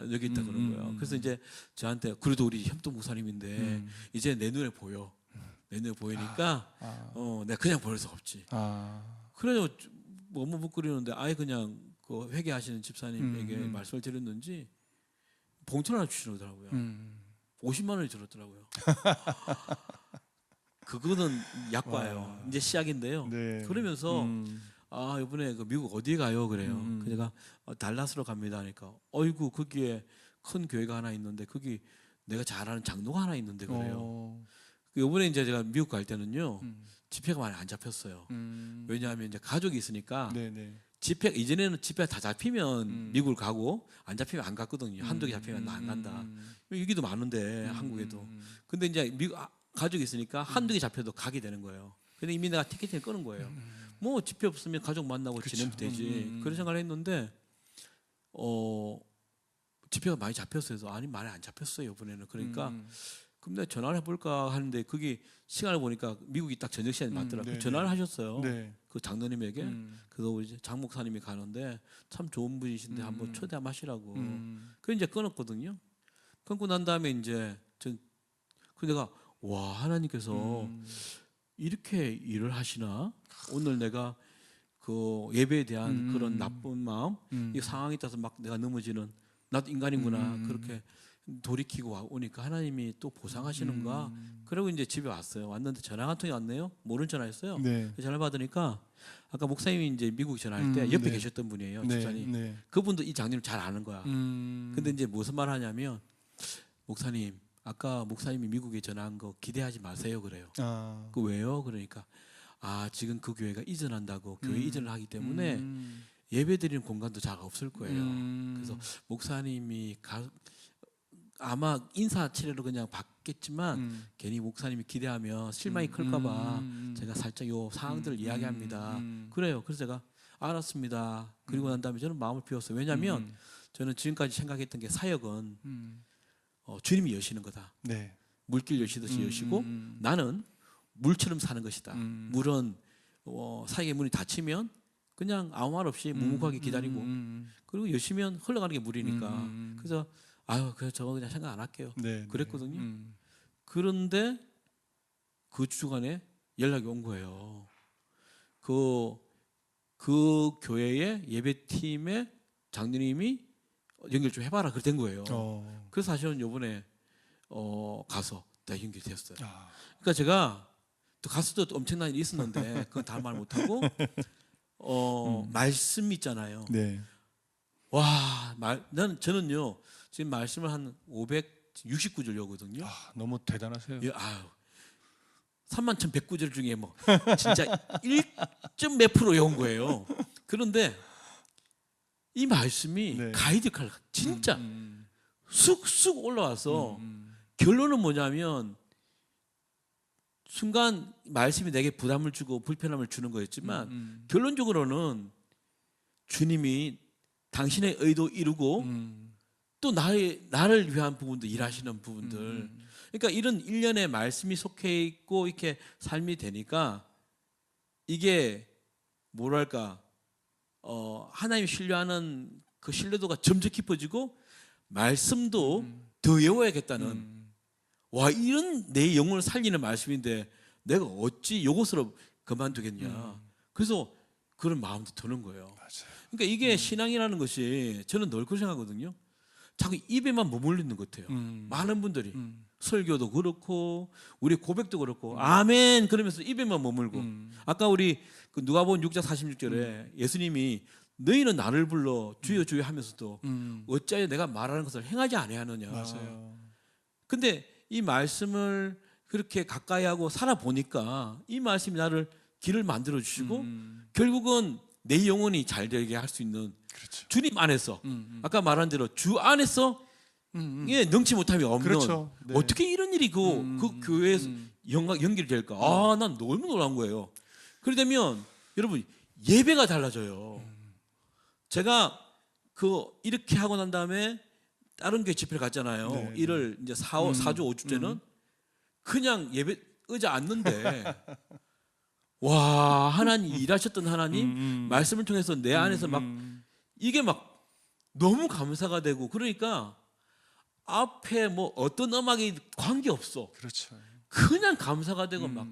여기 있다 그런 거예요. 그래서 이제 저한테 그래도 우리 협동 목사님인데 이제 내 눈에 보여. 내 눈에 보이니까 내가 그냥 버릴 수 없지. 그래서 너무 부끄러운데 아예 그냥 그 회개하시는 집사님에게 말씀을 드렸는지 봉투 하나 주시더라고요. 50만 원이 들었더라고요. 그거는 약과예요. 이제 시작인데요. 네. 그러면서 아 이번에 그 미국 어디에 가요? 그래요. 그래가 달라스로 갑니다. 하니까 어이구 거기에 큰 교회가 하나 있는데 거기 내가 잘 아는 장로가 하나 있는데 그래요. 이번에 이제 제가 미국 갈 때는요 집회가 많이 안 잡혔어요. 왜냐하면 이제 가족이 있으니까 집회 이전에는 집회가 다 잡히면 미국을 가고 안 잡히면 안 갔거든요. 한두 개 잡히면 나 안 간다. 여기도 많은데 한국에도. 근데 이제 미국 가족이 있으니까 한두 개 잡혀도 가게 되는 거예요. 근데 이미 내가 티켓을 끊은 거예요. 뭐 집회 없으면 가족 만나고 그쵸. 지내면 되지. 그런 생각을 했는데 집회가 많이 잡혔어요. 아니 많이 안 잡혔어요 이번에는. 그러니까 그럼 내가 전화를 해볼까 하는데 그게 시간을 보니까 미국이 딱 저녁 시간이 맞더라고요. 전화를 하셨어요. 그 장로님에게. 그래서 우리 장 목사님이 가는데 참 좋은 분이신데 한번 초대 한번 하시라고. 그래 이제 끊었거든요. 끊고 난 다음에 이제 그 내가 와 하나님께서 이렇게 일을 하시나? 오늘 내가 그 예배에 대한 그런 나쁜 마음, 이 상황에 따라서 막 내가 넘어지는 나도 인간이구나 그렇게 돌이키고 오니까 하나님이 또 보상하시는가? 그리고 이제 집에 왔어요. 왔는데 전화가 한 통이 왔네요. 모른 전화였어요. 전화 받으니까 아까 목사님이 이제 미국 전화할 때 옆에 계셨던 분이에요. 집사님. 그분도 이 장님을 잘 아는 거야. 근데 이제 무슨 말 하냐면 목사님 아까 목사님이 미국에 전화한 거 기대하지 마세요 그래요. 그 왜요? 그러니까 지금 그 교회가 이전한다고 교회 이전을 하기 때문에 예배드리는 공간도 잘 없을 거예요. 그래서 목사님이 아마 인사치레로 그냥 받겠지만 괜히 목사님이 기대하면 실망이 클까봐 제가 살짝 요 상황들을 이야기합니다. 그래요. 그래서 제가 알았습니다. 그리고 난 다음에 저는 마음을 비웠어요. 왜냐하면 저는 지금까지 생각했던 게 사역은 주님이 여시는 거다. 물길 여시듯이 여시고 나는 물처럼 사는 것이다. 물은 사역의 문이 닫히면 그냥 아무 말 없이 묵묵하게 기다리고 그리고 여시면 흘러가는 게 물이니까. 그래서 그래서 저거 그냥 생각 안 할게요. 그랬거든요. 그런데 그 주간에 연락이 온 거예요. 그 교회의 예배팀의 장로님이 연결 좀 해봐라 그랬던 거예요. 그래서 사실은 이번에 가서 다 연결됐어요. 그러니까 제가 또 가서도 또 엄청난 일이 있었는데 그건 다 말 못하고 말씀 있잖아요. 와, 저는요 지금 말씀을 한 569절이거든요. 너무 대단하세요. 31,109절 중에 뭐 진짜 1점 몇 프로 외운 거예요. 그런데 이 말씀이 가이드 역할을 진짜 쑥쑥 올라와서 결론은 뭐냐면 순간 말씀이 내게 부담을 주고 불편함을 주는 거였지만 결론적으로는 주님이 당신의 의도 이루고 또 나를 위한 부분도 일하시는 부분들. 그러니까 이런 일련의 말씀이 속해 있고 이렇게 삶이 되니까 이게 뭐랄까 하나님 신뢰하는 그 신뢰도가 점점 깊어지고 말씀도 더 외워야겠다는 와 이런 내 영혼을 살리는 말씀인데 내가 어찌 이것으로 그만두겠냐. 그래서 그런 마음도 드는 거예요. 맞아요. 그러니까 이게 신앙이라는 것이 저는 늘 그렇게 생각하거든요. 자꾸 입에만 머물리는 것 같아요. 많은 분들이 설교도 그렇고 우리 고백도 그렇고 아멘 그러면서 입에만 머물고 아까 우리 그 누가복음 6장 46절에 예수님이 너희는 나를 불러 주여 주여 하면서도 어찌하여 내가 말하는 것을 행하지 아니하느냐. 맞아요. 근데 이 말씀을 그렇게 가까이 하고 살아보니까 이 말씀이 나를 길을 만들어 주시고 결국은 내 영혼이 잘 되게 할 수 있는 그렇죠. 주님 안에서 아까 말한 대로 주 안에서 예, 능치 못함이 없는 그렇죠. 네. 어떻게 이런 일이 그 교회에서 연결될까? 아, 난 너무 놀란 거예요. 그러면 여러분 예배가 달라져요. 제가 이렇게 하고 난 다음에 다른 교회 집회를 갔잖아요. 네. 일을 이제 4주 5주째는 그냥 예배 의자 앉는데 와 하나님 일하셨던 하나님 말씀을 통해서 내 안에서 막 이게 막 너무 감사가 되고 그러니까 앞에 뭐 어떤 음악이 관계 없어. 그렇죠. 그냥 감사가 되고 막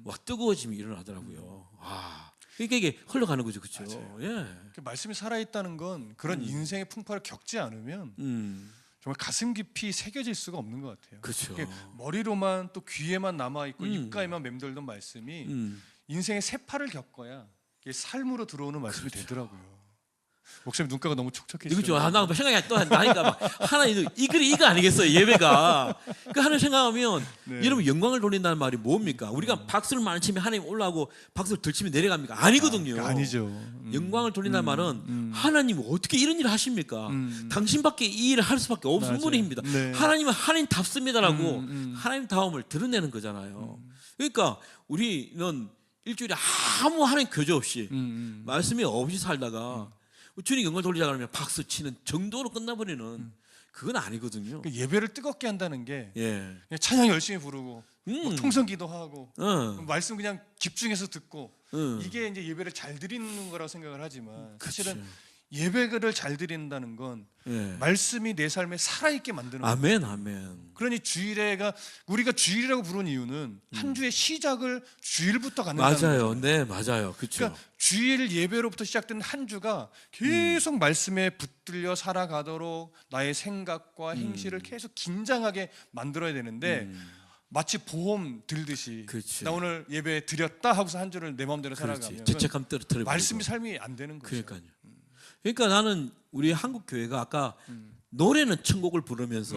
와, 뜨거워짐이 일어나더라고요. 와, 그러니까 이게 흘러가는 거죠, 그렇죠? 예. 그 말씀이 살아있다는 건 그런 인생의 풍파를 겪지 않으면 정말 가슴 깊이 새겨질 수가 없는 것 같아요. 그렇죠. 머리로만 또 귀에만 남아 있고 입가에만 맴돌던 말씀이 인생의 세파를 겪어야 이게 삶으로 들어오는 말씀이 되더라고요. 목사님 눈가가 너무 촉촉해지죠. 그렇죠. 나 생각이 또 나니까 막 하나 이 글이 이거 아니겠어요, 예배가. 그 하나 생각하면 네. 여러분 영광을 돌린다는 말이 뭡니까? 우리가 박수를 많이 치면 하나님 올라오고 박수를 덜 치면 내려갑니까? 아니거든요. 아니죠. 영광을 돌린다는 말은 하나님이 어떻게 이런 일을 하십니까? 당신밖에 이 일을 할 수밖에 없는 맞아요. 분입니다. 네. 하나님은 하나님답습니다라고 하나님다움을 드러내는 거잖아요. 그러니까 우리는 일주일에 아무 하나님 교제 없이 말씀이 없이 살다가 주님 영광을 돌리자 그러면 박수 치는 정도로 끝나버리는 그건 아니거든요. 그 예배를 뜨겁게 한다는 게 예. 그냥 찬양 열심히 부르고 뭐 통성 기도하고 말씀 그냥 집중해서 듣고 이게 이제 예배를 잘 드리는 거라고 생각을 하지만 사실은 예배를 잘 드린다는 건 예. 말씀이 내 삶에 살아있게 만드는 거예요. 아멘, 아멘. 그러니 주일에가 우리가 주일이라고 부르는 이유는 한 주의 시작을 주일부터 갖는다는 맞아요. 거죠. 네, 맞아요. 그렇죠. 그러니까 주일 예배로부터 시작된 한 주가 계속 말씀에 붙들려 살아가도록 나의 생각과 행실을 계속 긴장하게 만들어야 되는데 마치 보험 들듯이 그렇지. 나 오늘 예배 드렸다 하고서 한 주를 내 마음대로 그렇지. 살아가면 죄책감 떨어뜨려 말씀이 삶이 안 되는 거죠. 그러니까요. 그러니까 나는 우리 한국 교회가 아까 노래는 천곡을 부르면서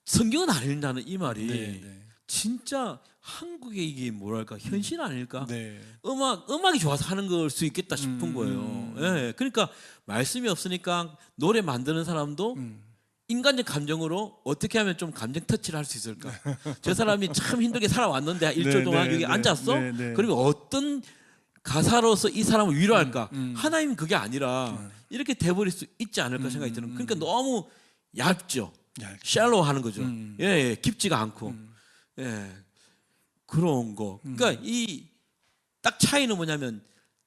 성경은 안 읽는다는 이 말이 네. 진짜 한국의 이게 뭐랄까 현실 아닐까? 네. 음악이 좋아서 하는 걸 수 있겠다 싶은 거예요. 예. 그러니까 말씀이 없으니까 노래 만드는 사람도 인간적 감정으로 어떻게 하면 좀 감정 터치를 할 수 있을까? 저 사람이 참 힘들게 살아왔는데 일주일 동안 여기 앉았어? 그러면 어떤 가사로서 이 사람을 위로할까? 하나님은 그게 아니라 이렇게 돼버릴 수 있지 않을까 생각이 드는. 그러니까 너무 얇죠. 샬로우 하는 거죠. 예, 깊지가 않고. 예, 그런 거. 그러니까 이 딱 차이는 뭐냐면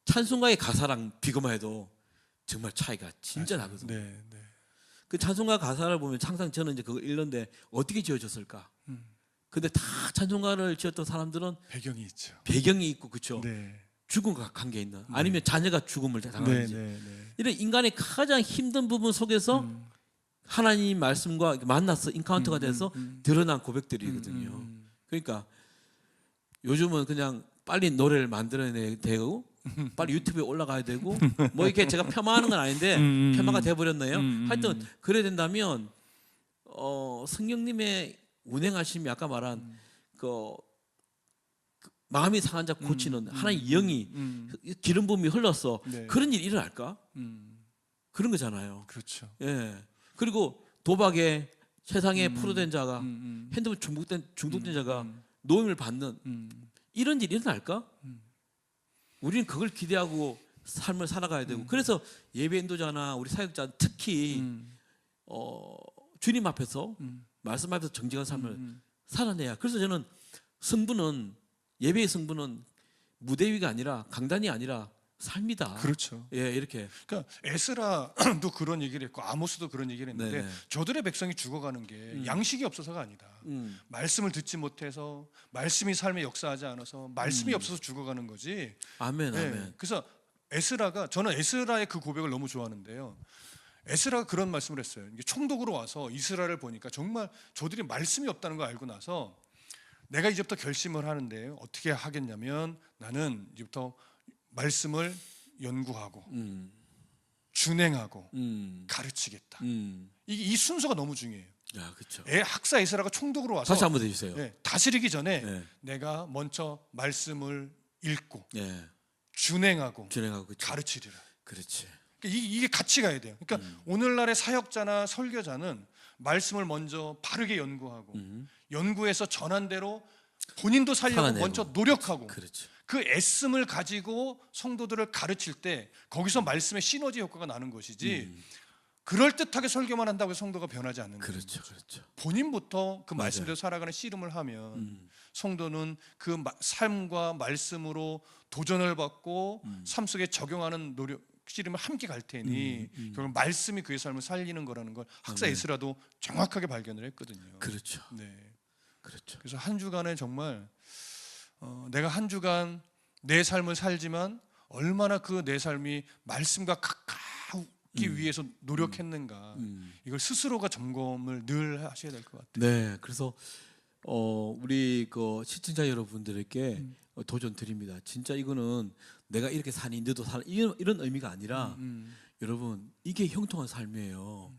찬송가의 가사랑 비교해도 정말 차이가 진짜 나거든요. 네. 그 찬송가 가사를 보면 항상 저는 이제 그거 읽는데 어떻게 지어졌을까? 근데 다 찬송가를 지었던 사람들은 배경이 있죠. 배경이 있고 그렇죠. 네. 죽음과 관계 있는 아니면 자녀가 죽음을 당하는지 네. 이런 인간의 가장 힘든 부분 속에서 하나님 말씀과 만나서 인카운터가 돼서 드러난 고백들이거든요. 그러니까 요즘은 그냥 빨리 노래를 만들어내야 되고 빨리 유튜브에 올라가야 되고 뭐 이렇게 제가 폄하하는 건 아닌데 폄하가 돼버렸네요. 하여튼 그래야 된다면 성령님의 운행하심이 아까 말한 그 마음이 상한 자 고치는 하나님의 영이 기름 부음이 흘렀어. 네. 그런 일이 일어날까? 그런 거잖아요. 그렇죠. 예. 그리고 도박에 세상에 포로된 자가 핸드폰 중독된 자가 노임을 받는 이런 일이 일어날까? 우리는 그걸 기대하고 삶을 살아가야 되고 그래서 예배 인도자나 우리 사역자 특히 주님 앞에서 말씀 앞에서 정직한 삶을 살아내야. 그래서 저는 성부는 예배의 성부는 무대 위가 아니라 강단이 아니라 삶이다. 그렇죠. 예, 이렇게. 그러니까 에스라도 그런 얘기를 했고 아모스도 그런 얘기를 했는데 네네. 저들의 백성이 죽어가는 게 양식이 없어서가 아니다. 말씀을 듣지 못해서 말씀이 삶에 역사하지 않아서 말씀이 없어서 죽어가는 거지. 아멘, 네. 아멘. 그래서 저는 에스라의 그 고백을 너무 좋아하는데요. 에스라가 그런 말씀을 했어요. 이게 총독으로 와서 이스라엘을 보니까 정말 저들이 말씀이 없다는 걸 알고 나서 내가 이제부터 결심을 하는데 어떻게 하겠냐면 나는 이제부터 말씀을 연구하고 준행하고 가르치겠다. 이 순서가 너무 중요해요. 야, 그렇죠. 학사 에스라가 총독으로 와서 다시 한번 해주세요. 다스리기 전에 네. 내가 먼저 말씀을 읽고 예, 준행하고 진행하고 그렇죠. 가르치리라. 그렇지. 그러니까 이게 같이 가야 돼요. 그러니까 오늘날의 사역자나 설교자는 말씀을 먼저 바르게 연구하고 연구해서 전한 대로 본인도 살려고 살아내고. 먼저 노력하고 그렇죠. 그 애씀을 가지고 성도들을 가르칠 때 거기서 말씀의 시너지 효과가 나는 것이지 그럴듯하게 설교만 한다고 해서 성도가 변하지 않는 거예요. 그렇죠, 그렇죠. 본인부터 그 맞아요. 말씀대로 살아가는 씨름을 하면 성도는 그 삶과 말씀으로 도전을 받고 삶 속에 적용하는 노력 씨름을 함께 갈 테니 결국 말씀이 그의 삶을 살리는 거라는 걸 학사 아멘. 에스라도 정확하게 발견을 했거든요. 그렇죠. 네. 그렇죠. 그래서 한 주간에 정말 내가 한 주간 내 삶을 살지만 얼마나 그 내 삶이 말씀과 가까우기 위해서 노력했는가 이걸 스스로가 점검을 늘 하셔야 될 것 같아요. 네, 그래서 우리 그 시청자 여러분들에게 도전 드립니다. 진짜 이거는 내가 이렇게 사니 너도 살 이런 의미가 아니라 여러분 이게 형통한 삶이에요.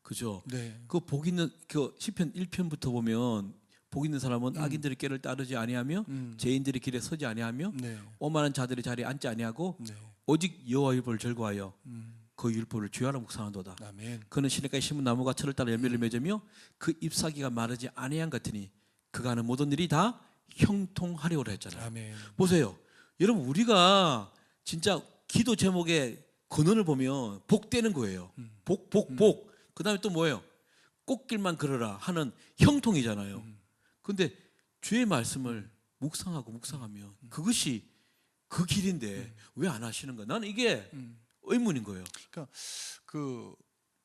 그죠? 네. 그 복 있는 그 시편 1편부터 보면 복 있는 사람은 악인들의 길을 따르지 아니하며 죄인들의 길에 서지 아니하며 네. 오만한 자들의 자리에 앉지 아니하고 네. 오직 여호와 율법을 즐거워하여 그 율법을 주야로 묵상하도다. 아멘. 그는 시냇가에 심은 나무가 철을 따라 열매를 맺으며 그 잎사귀가 마르지 아니한 같으니 그가 하는 모든 일이 다 형통하리오라 했잖아요. 아멘. 보세요. 여러분 우리가 진짜 기도 제목에 근원을 보면 복되는 거예요. 복. 그다음에 또 뭐예요? 꽃길만 걸어라 하는 형통이잖아요. 근데 주의 말씀을 묵상하면 그것이 그 길인데 왜 안 하시는가? 나는 이게 의문인 거예요. 그러니까 그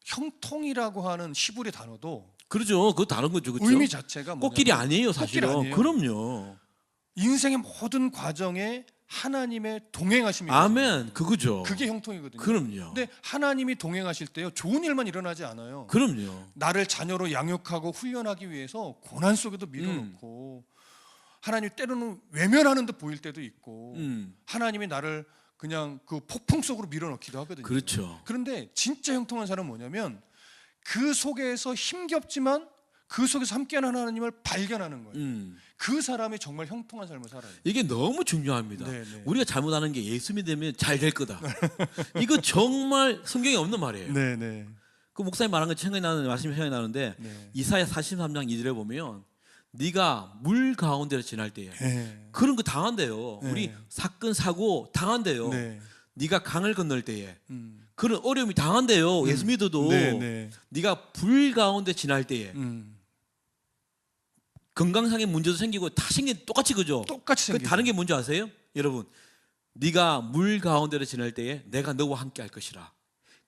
형통이라고 하는 히브리 단어도 그렇죠. 그거 다른 거죠. 그렇죠? 의미 자체가 꽃길이 아니에요, 사실은. 꽃길이 아니에요. 그럼요. 인생의 모든 과정에 하나님의 동행하심이 아멘. 그거죠. 그게 형통이거든요. 그럼요. 근데 하나님이 동행하실 때요 좋은 일만 일어나지 않아요. 그럼요. 나를 자녀로 양육하고 훈련하기 위해서 고난 속에도 밀어놓고 하나님 때로는 외면하는 듯 보일 때도 있고 하나님이 나를 그냥 그 폭풍 속으로 밀어넣기도 하거든요. 그렇죠. 그런데 진짜 형통한 사람은 뭐냐면 그 속에서 힘겹지만 그 속에서 함께하는 하나님을 발견하는 거예요. 그 사람이 정말 형통한 삶을 살아요. 이게 너무 중요합니다. 네네. 우리가 잘못하는 게 예수 믿으면 잘 될 거다. 이거 정말 성경에 없는 말이에요. 네네. 그 목사님 말한 거 생각이 나는 말씀이 생각이 나는데 네. 이사야 43장 2절에 보면 네가 물 가운데를 지날 때에 네. 그런 거 당한대요. 네. 우리 사건 사고 당한대요. 네. 네가 강을 건널 때에 그런 어려움이 당한대요. 예수 믿어도 네네. 네가 불 가운데 지날 때에 건강상의 문제도 생기고 다 생긴 똑같이 그죠? 똑같이 그 생기죠. 다른 게 뭔지 아세요? 여러분 네가 물 가운데를 지날 때에 내가 너와 함께 할 것이라.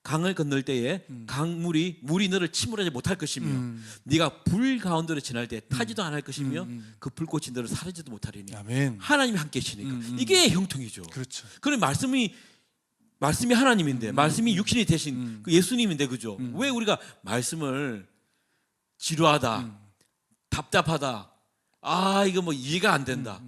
강을 건널 때에 물이 너를 침몰하지 못할 것이며 네가 불 가운데를 지날 때에 타지도 않을 것이며 그 불꽃이 너를 사르지도 못하리니 아멘. 하나님이 함께 계시니까 이게 형통이죠. 그렇죠. 그런 말씀이 하나님인데 말씀이 육신이 되신 그 예수님인데 그죠? 왜 우리가 말씀을 지루하다 답답하다 이거 뭐 이해가 안 된다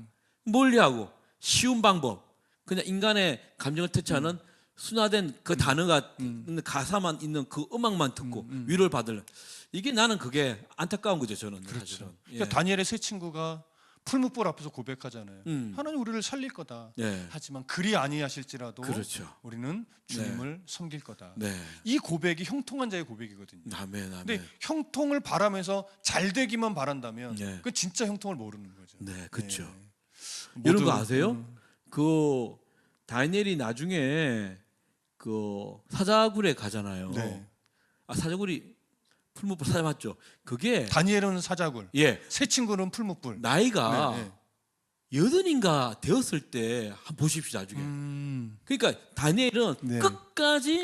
멀리하고 쉬운 방법 그냥 인간의 감정을 터치하는 순화된 그 단어가 있는 가사만 있는 그 음악만 듣고 위로를 받을 이게 나는 그게 안타까운 거죠 저는 그렇죠. 사실은. 그러니까 다니엘의 세 친구가 풀무불 앞에서 고백하잖아요. 음. 하나님 우리를 살릴 거다. 네. 하지만 그리 아니하실지라도 그렇죠. 우리는 주님을 섬길 거다. 네. 이 고백이 형통한 자의 고백이거든요. 아멘 아멘. 근데 형통을 바라면서 잘 되기만 바란다면 네. 그건 진짜 형통을 모르는 거죠. 네, 그렇죠. 모두, 이런 거 아세요? 그 다니엘이 나중에 그 사자굴에 가잖아요. 네. 사자굴이 풀무불 사자 맞죠? 그게 다니엘은 사자굴, 예 세 친구는 풀무불. 나이가 네, 네. 여든인가 되었을 때 한번 보십시오 나중에. 그러니까 다니엘은 네. 끝까지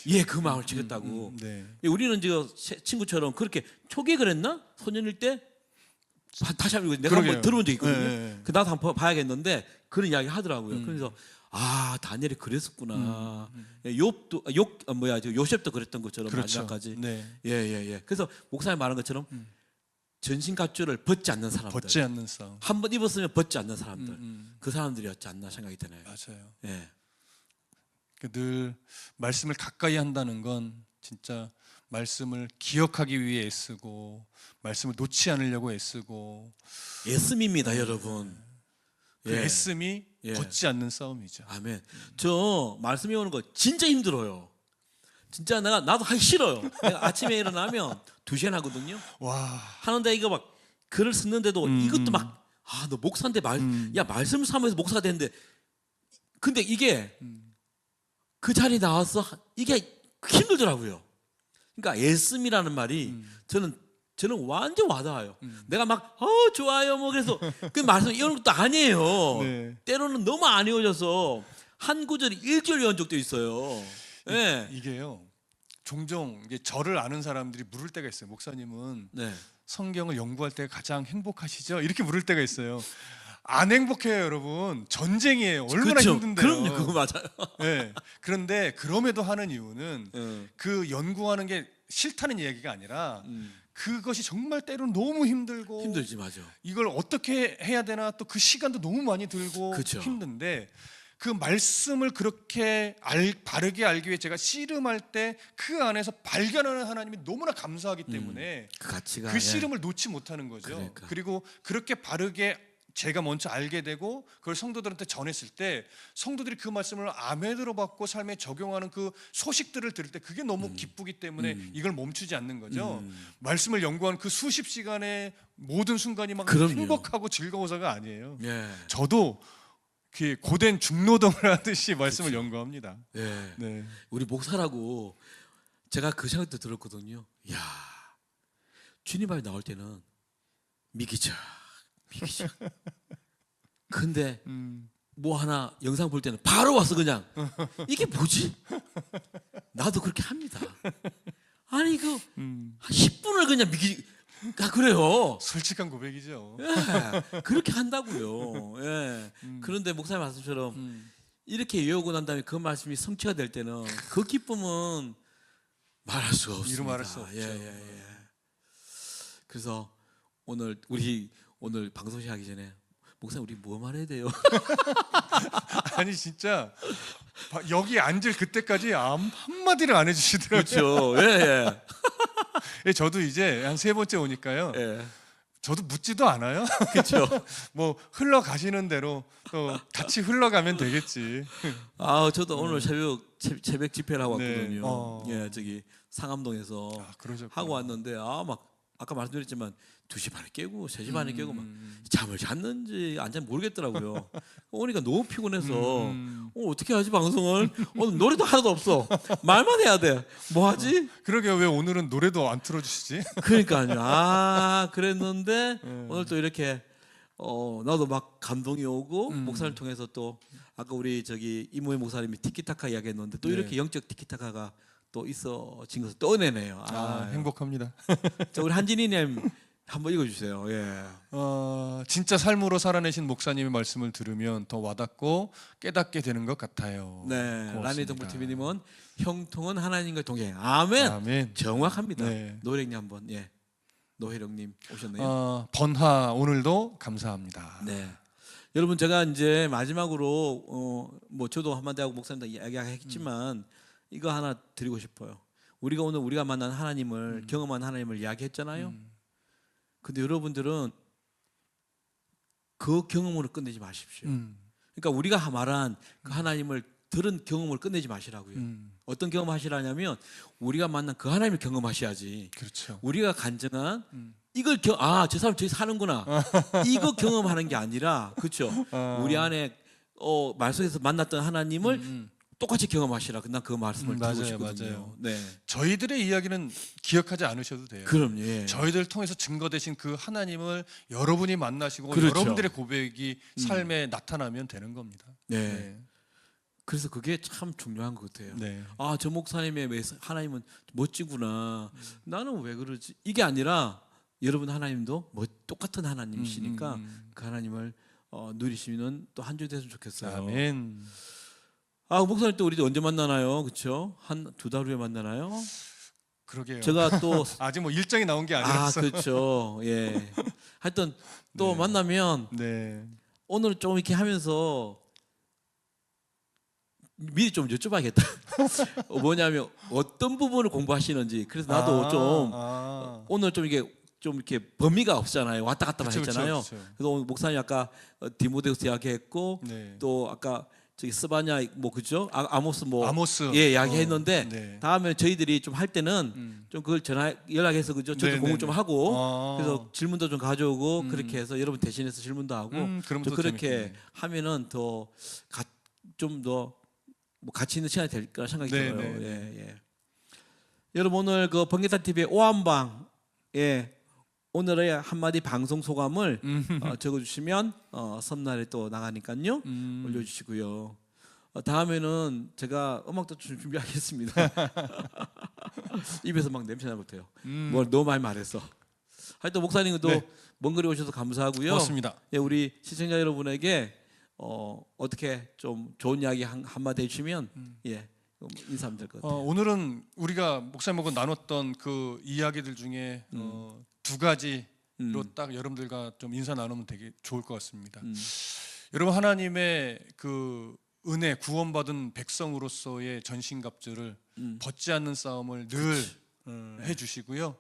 예, 그 마음을 지켰다고. 네. 예, 우리는 지금 친구처럼 그렇게 초기에 그랬나? 소년일 때 다시 한번 내가 한번 들어본 적이 있거든요. 네. 그 나도 한번 봐야겠는데 그런 이야기 하더라고요. 그래서 아 다니엘이 그랬었구나. 예, 요셉도 그랬던 것처럼 그렇죠. 마지막까지. 네. 예. 그래서 목사님 말한 것처럼 전신 갑주를 벗지 않는 사람들, 벗지 않는 싸움. 한 번 입었으면 벗지 않는 사람들, 그 사람들이었지 않나 생각이 드네요. 맞아요. 예. 늘 말씀을 가까이 한다는 건 진짜 말씀을 기억하기 위해 애쓰고 말씀을 놓지 않으려고 애쓰고 애씀입니다, 여러분. 그 애씀이 예. 벗지 않는 싸움이죠. 아멘. 저 말씀이 오는 거 진짜 힘들어요. 진짜 나도 하기 싫어요. 내가 아침에 일어나면 2시간 하거든요. 와. 하는데 이거 막 글을 쓰는데도 이것도 막 너 목사인데 말씀 삼아서 목사가 되는데 근데 이게 그 자리에 나와서 이게 힘들더라고요. 그러니까 애씀이라는 말이 저는 완전 와닿아요. 내가 막 좋아요 뭐 그래서 그 말씀 이런 것도 아니에요. 네. 때로는 너무 안 외워져서 한 구절이 1절 외운 적도 있어요. 예. 이게요. 종종 이게 저를 아는 사람들이 물을 때가 있어요. 목사님은 네. 성경을 연구할 때 가장 행복하시죠? 이렇게 물을 때가 있어요. 안 행복해요, 여러분. 전쟁이에요. 얼마나 그렇죠. 힘든데요. 그럼요, 그거 맞아요. 네. 그런데 그럼에도 하는 이유는 그 연구하는 게 싫다는 이야기가 아니라 그것이 정말 때로는 너무 힘들고 힘들지 맞아. 이걸 어떻게 해야 되나 또 그 시간도 너무 많이 들고 그쵸. 힘든데 그 말씀을 그렇게 바르게 알기 위해 제가 씨름할 때 그 안에서 발견하는 하나님이 너무나 감사하기 때문에 그 가치가 그 씨름을 놓지 못하는 거죠. 그러니까. 그리고 그렇게 바르게 제가 먼저 알게 되고 그걸 성도들한테 전했을 때 성도들이 그 말씀을 아멘으로 받고 삶에 적용하는 그 소식들을 들을 때 그게 너무 기쁘기 때문에 이걸 멈추지 않는 거죠. 말씀을 연구한 그 수십 시간의 모든 순간이 막 그럼요. 행복하고 즐거워서가 아니에요. 예. 저도 그 고된 중노동을 하듯이 말씀을 연구합니다. 예. 네. 우리 목사라고 제가 그 생각도 들었거든요. 야, 주님 앞에 나올 때는 미기적. 근데 뭐 하나 영상 볼 때는 바로 와서 그냥 이게 뭐지? 나도 그렇게 합니다. 아니 한 10분을 그냥 그래요. 솔직한 고백이죠. 예, 그렇게 한다고요. 예. 그런데 목사님 말씀처럼 이렇게 외우고 난 다음에 그 말씀이 성취가 될 때는 그 기쁨은 말할 수가 없습니다. 이루 말할 수 없죠. 예. 그래서 오늘 방송 시작하기 전에 목사님 우리 뭐 말해야 돼요? 아니 진짜 여기 앉을 그때까지 한마디를 안 해주시더라고요. 그렇죠. 예. 예, 저도 이제 한 3번째 오니까요. 예. 저도 묻지도 않아요. 그렇죠. 뭐 흘러가시는 대로 또 같이 흘러가면 되겠지. 저도 오늘 새벽 집회를 하고 네. 왔거든요. 예, 저기 상암동에서 그러셨구나. 하고 왔는데 막 아까 말씀드렸지만 2시 반에 깨고 3시 반에 깨고 막 잠을 잤는지 안 잤는지 모르겠더라고요. 오니까 너무 피곤해서 어떻게 하지 방송을? 오늘 노래도 하나도 없어. 말만 해야 돼. 뭐 하지? 그러게요. 왜 오늘은 노래도 안 틀어주시지? 그러니까요. 그랬는데 오늘 또 이렇게 나도 막 감동이 오고 목사를 통해서 또 아까 우리 저기 이모의 목사님이 티키타카 이야기했는데 또 네. 이렇게 영적 티키타카가 또 있어진 것을 떠내네요. 행복합니다. 자, 우리 한진이님 한번 읽어주세요. 예. 진짜 삶으로 살아내신 목사님의 말씀을 들으면 더 와닿고 깨닫게 되는 것 같아요. 네. 고맙습니다. 라니 동부TV님은 형통은 하나님과 동행. 아멘. 아멘. 정확합니다. 네. 노혜령님 한번 노혜령님 오셨네요. 번하 오늘도 감사합니다. 네. 여러분 제가 이제 마지막으로 뭐 저도 한마디 하고 목사님도 이야기했지만 이거 하나 드리고 싶어요. 우리가 만난 하나님을 경험한 하나님을 이야기했잖아요. 근데 여러분들은 그 경험으로 끝내지 마십시오. 그러니까 우리가 말한 그 하나님을 들은 경험을 끝내지 마시라고요. 어떤 경험 하시라냐면 우리가 만난 그 하나님을 경험하셔야지. 그렇죠. 우리가 간증한 이걸 저 사람 저기 사는구나. 이거 경험하는 게 아니라 그렇죠. 우리 안에 말 속에서 만났던 하나님을 똑같이 경험하시라. 난 그 말씀을 드리고 맞아요, 싶거든요. 맞아요. 네. 저희들의 이야기는 기억하지 않으셔도 돼요. 그럼요. 예. 저희들 통해서 증거되신 그 하나님을 여러분이 만나시고 그렇죠. 여러분들의 고백이 삶에 나타나면 되는 겁니다. 네. 그래서 그게 참 중요한 것 같아요. 네. 아, 저 목사님의 하나님은 멋지구나. 나는 왜 그러지? 이게 아니라 여러분 하나님도 똑같은 하나님이시니까 그 하나님을 누리시면 또 한 주 됐으면 좋겠어요. 아멘. 아, 목사님 또 우리 언제 만나나요? 그렇죠? 한 2달 후에 만나나요? 그러게요. 제가 또 아직 뭐 일정이 나온 게 아니라서. 그렇죠. 예. 하여튼 또 네. 만나면 네. 오늘 좀 이렇게 하면서 미리 좀 여쭤봐야겠다. 뭐냐면 어떤 부분을 공부하시는지. 그래서 나도 좀 오늘 좀 이렇게 범위가 없잖아요. 왔다 갔다 했잖아요. 그래서 오늘 목사님 아까 디모데후서 이야기했고 네. 또 아까 저기 스바냐 뭐 그죠? 아모스 뭐 아모스. 예, 이야기했는데 네. 다음에 저희들이 좀 할 때는 좀 그걸 연락해서 그죠? 저도 공부 좀 하고 그래서 질문도 좀 가져오고 그렇게 해서 여러분 대신해서 질문도 하고 또 그렇게 재밌겠네. 하면은 더 좀 더 뭐 가치 있는 시간이 될 거라 생각이 네, 들어요. 네, 예. 여러분 오늘 그 번개탄 TV의 오한방 오늘의 한마디 방송 소감을 적어주시면 선날에 또 나가니까요 올려주시고요. 다음에는 제가 음악도 좀 준비하겠습니다. 입에서 막 냄새 나고 돼요. 뭘 너무 많이 말해서. 하여튼 목사님도 네. 먼 거리 오셔서 감사하고요. 고맙습니다. 예, 우리 시청자 여러분에게 어떻게 좀 좋은 이야기 한마디 해주시면 인사하면 될 것 같아요. 오늘은 우리가 목사님하고 나눴던 그 이야기들 중에 2가지로 딱 여러분들과 좀 인사 나누면 되게 좋을 것 같습니다. 여러분 하나님의 그 은혜 구원받은 백성으로서의 전신갑주를 벗지 않는 싸움을 늘 해주시고요.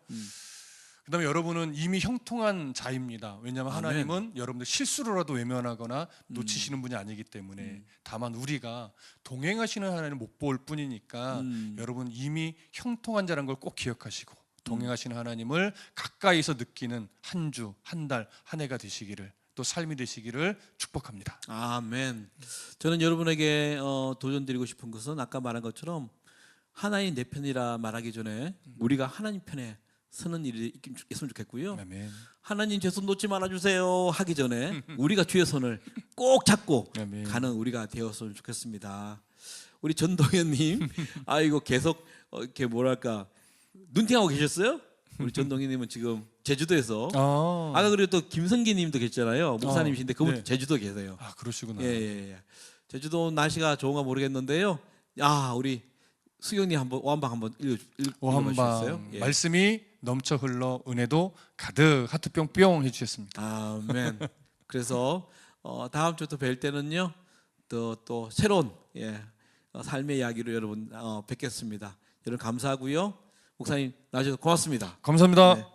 그다음에 여러분은 이미 형통한 자입니다. 왜냐하면 아멘. 하나님은 여러분들 실수로라도 외면하거나 놓치시는 분이 아니기 때문에 다만 우리가 동행하시는 하나님을 못 볼 뿐이니까 여러분 이미 형통한 자라는 걸 꼭 기억하시고 동행하시는 하나님을 가까이서 느끼는 한 주, 한 달, 한 해가 되시기를 또 삶이 되시기를 축복합니다. 아멘. 저는 여러분에게 도전드리고 싶은 것은 아까 말한 것처럼 하나님 내 편이라 말하기 전에 우리가 하나님 편에 서는 일이 있으면 좋겠고요. 아멘. 하나님 제 손 놓지 말아주세요 하기 전에 우리가 주의 손을 꼭 잡고 아멘. 가는 우리가 되었으면 좋겠습니다. 우리 전동현님, 이거 계속 이렇게 뭐랄까 눈팅하고 계셨어요? 우리 전동현님은 지금 제주도에서 아까 그리고 또 김성기님도 계시잖아요. 목사님이신데 그분 네. 제주도 계세요. 그러시구나. 예. 제주도 날씨가 좋은가 모르겠는데요. 우리 수경님 한번 오한방 한번 읽어주시겠어요? 오한방 말씀이 넘쳐 흘러 은혜도 가득 하트 뿅뿅 해주셨습니다. 아멘. 그래서 다음 주 또 뵐 때는요 또 새로운 삶의 이야기로 여러분 뵙겠습니다. 여러분 감사하고요. 목사님 나와주셔서 고맙습니다. 감사합니다. 네.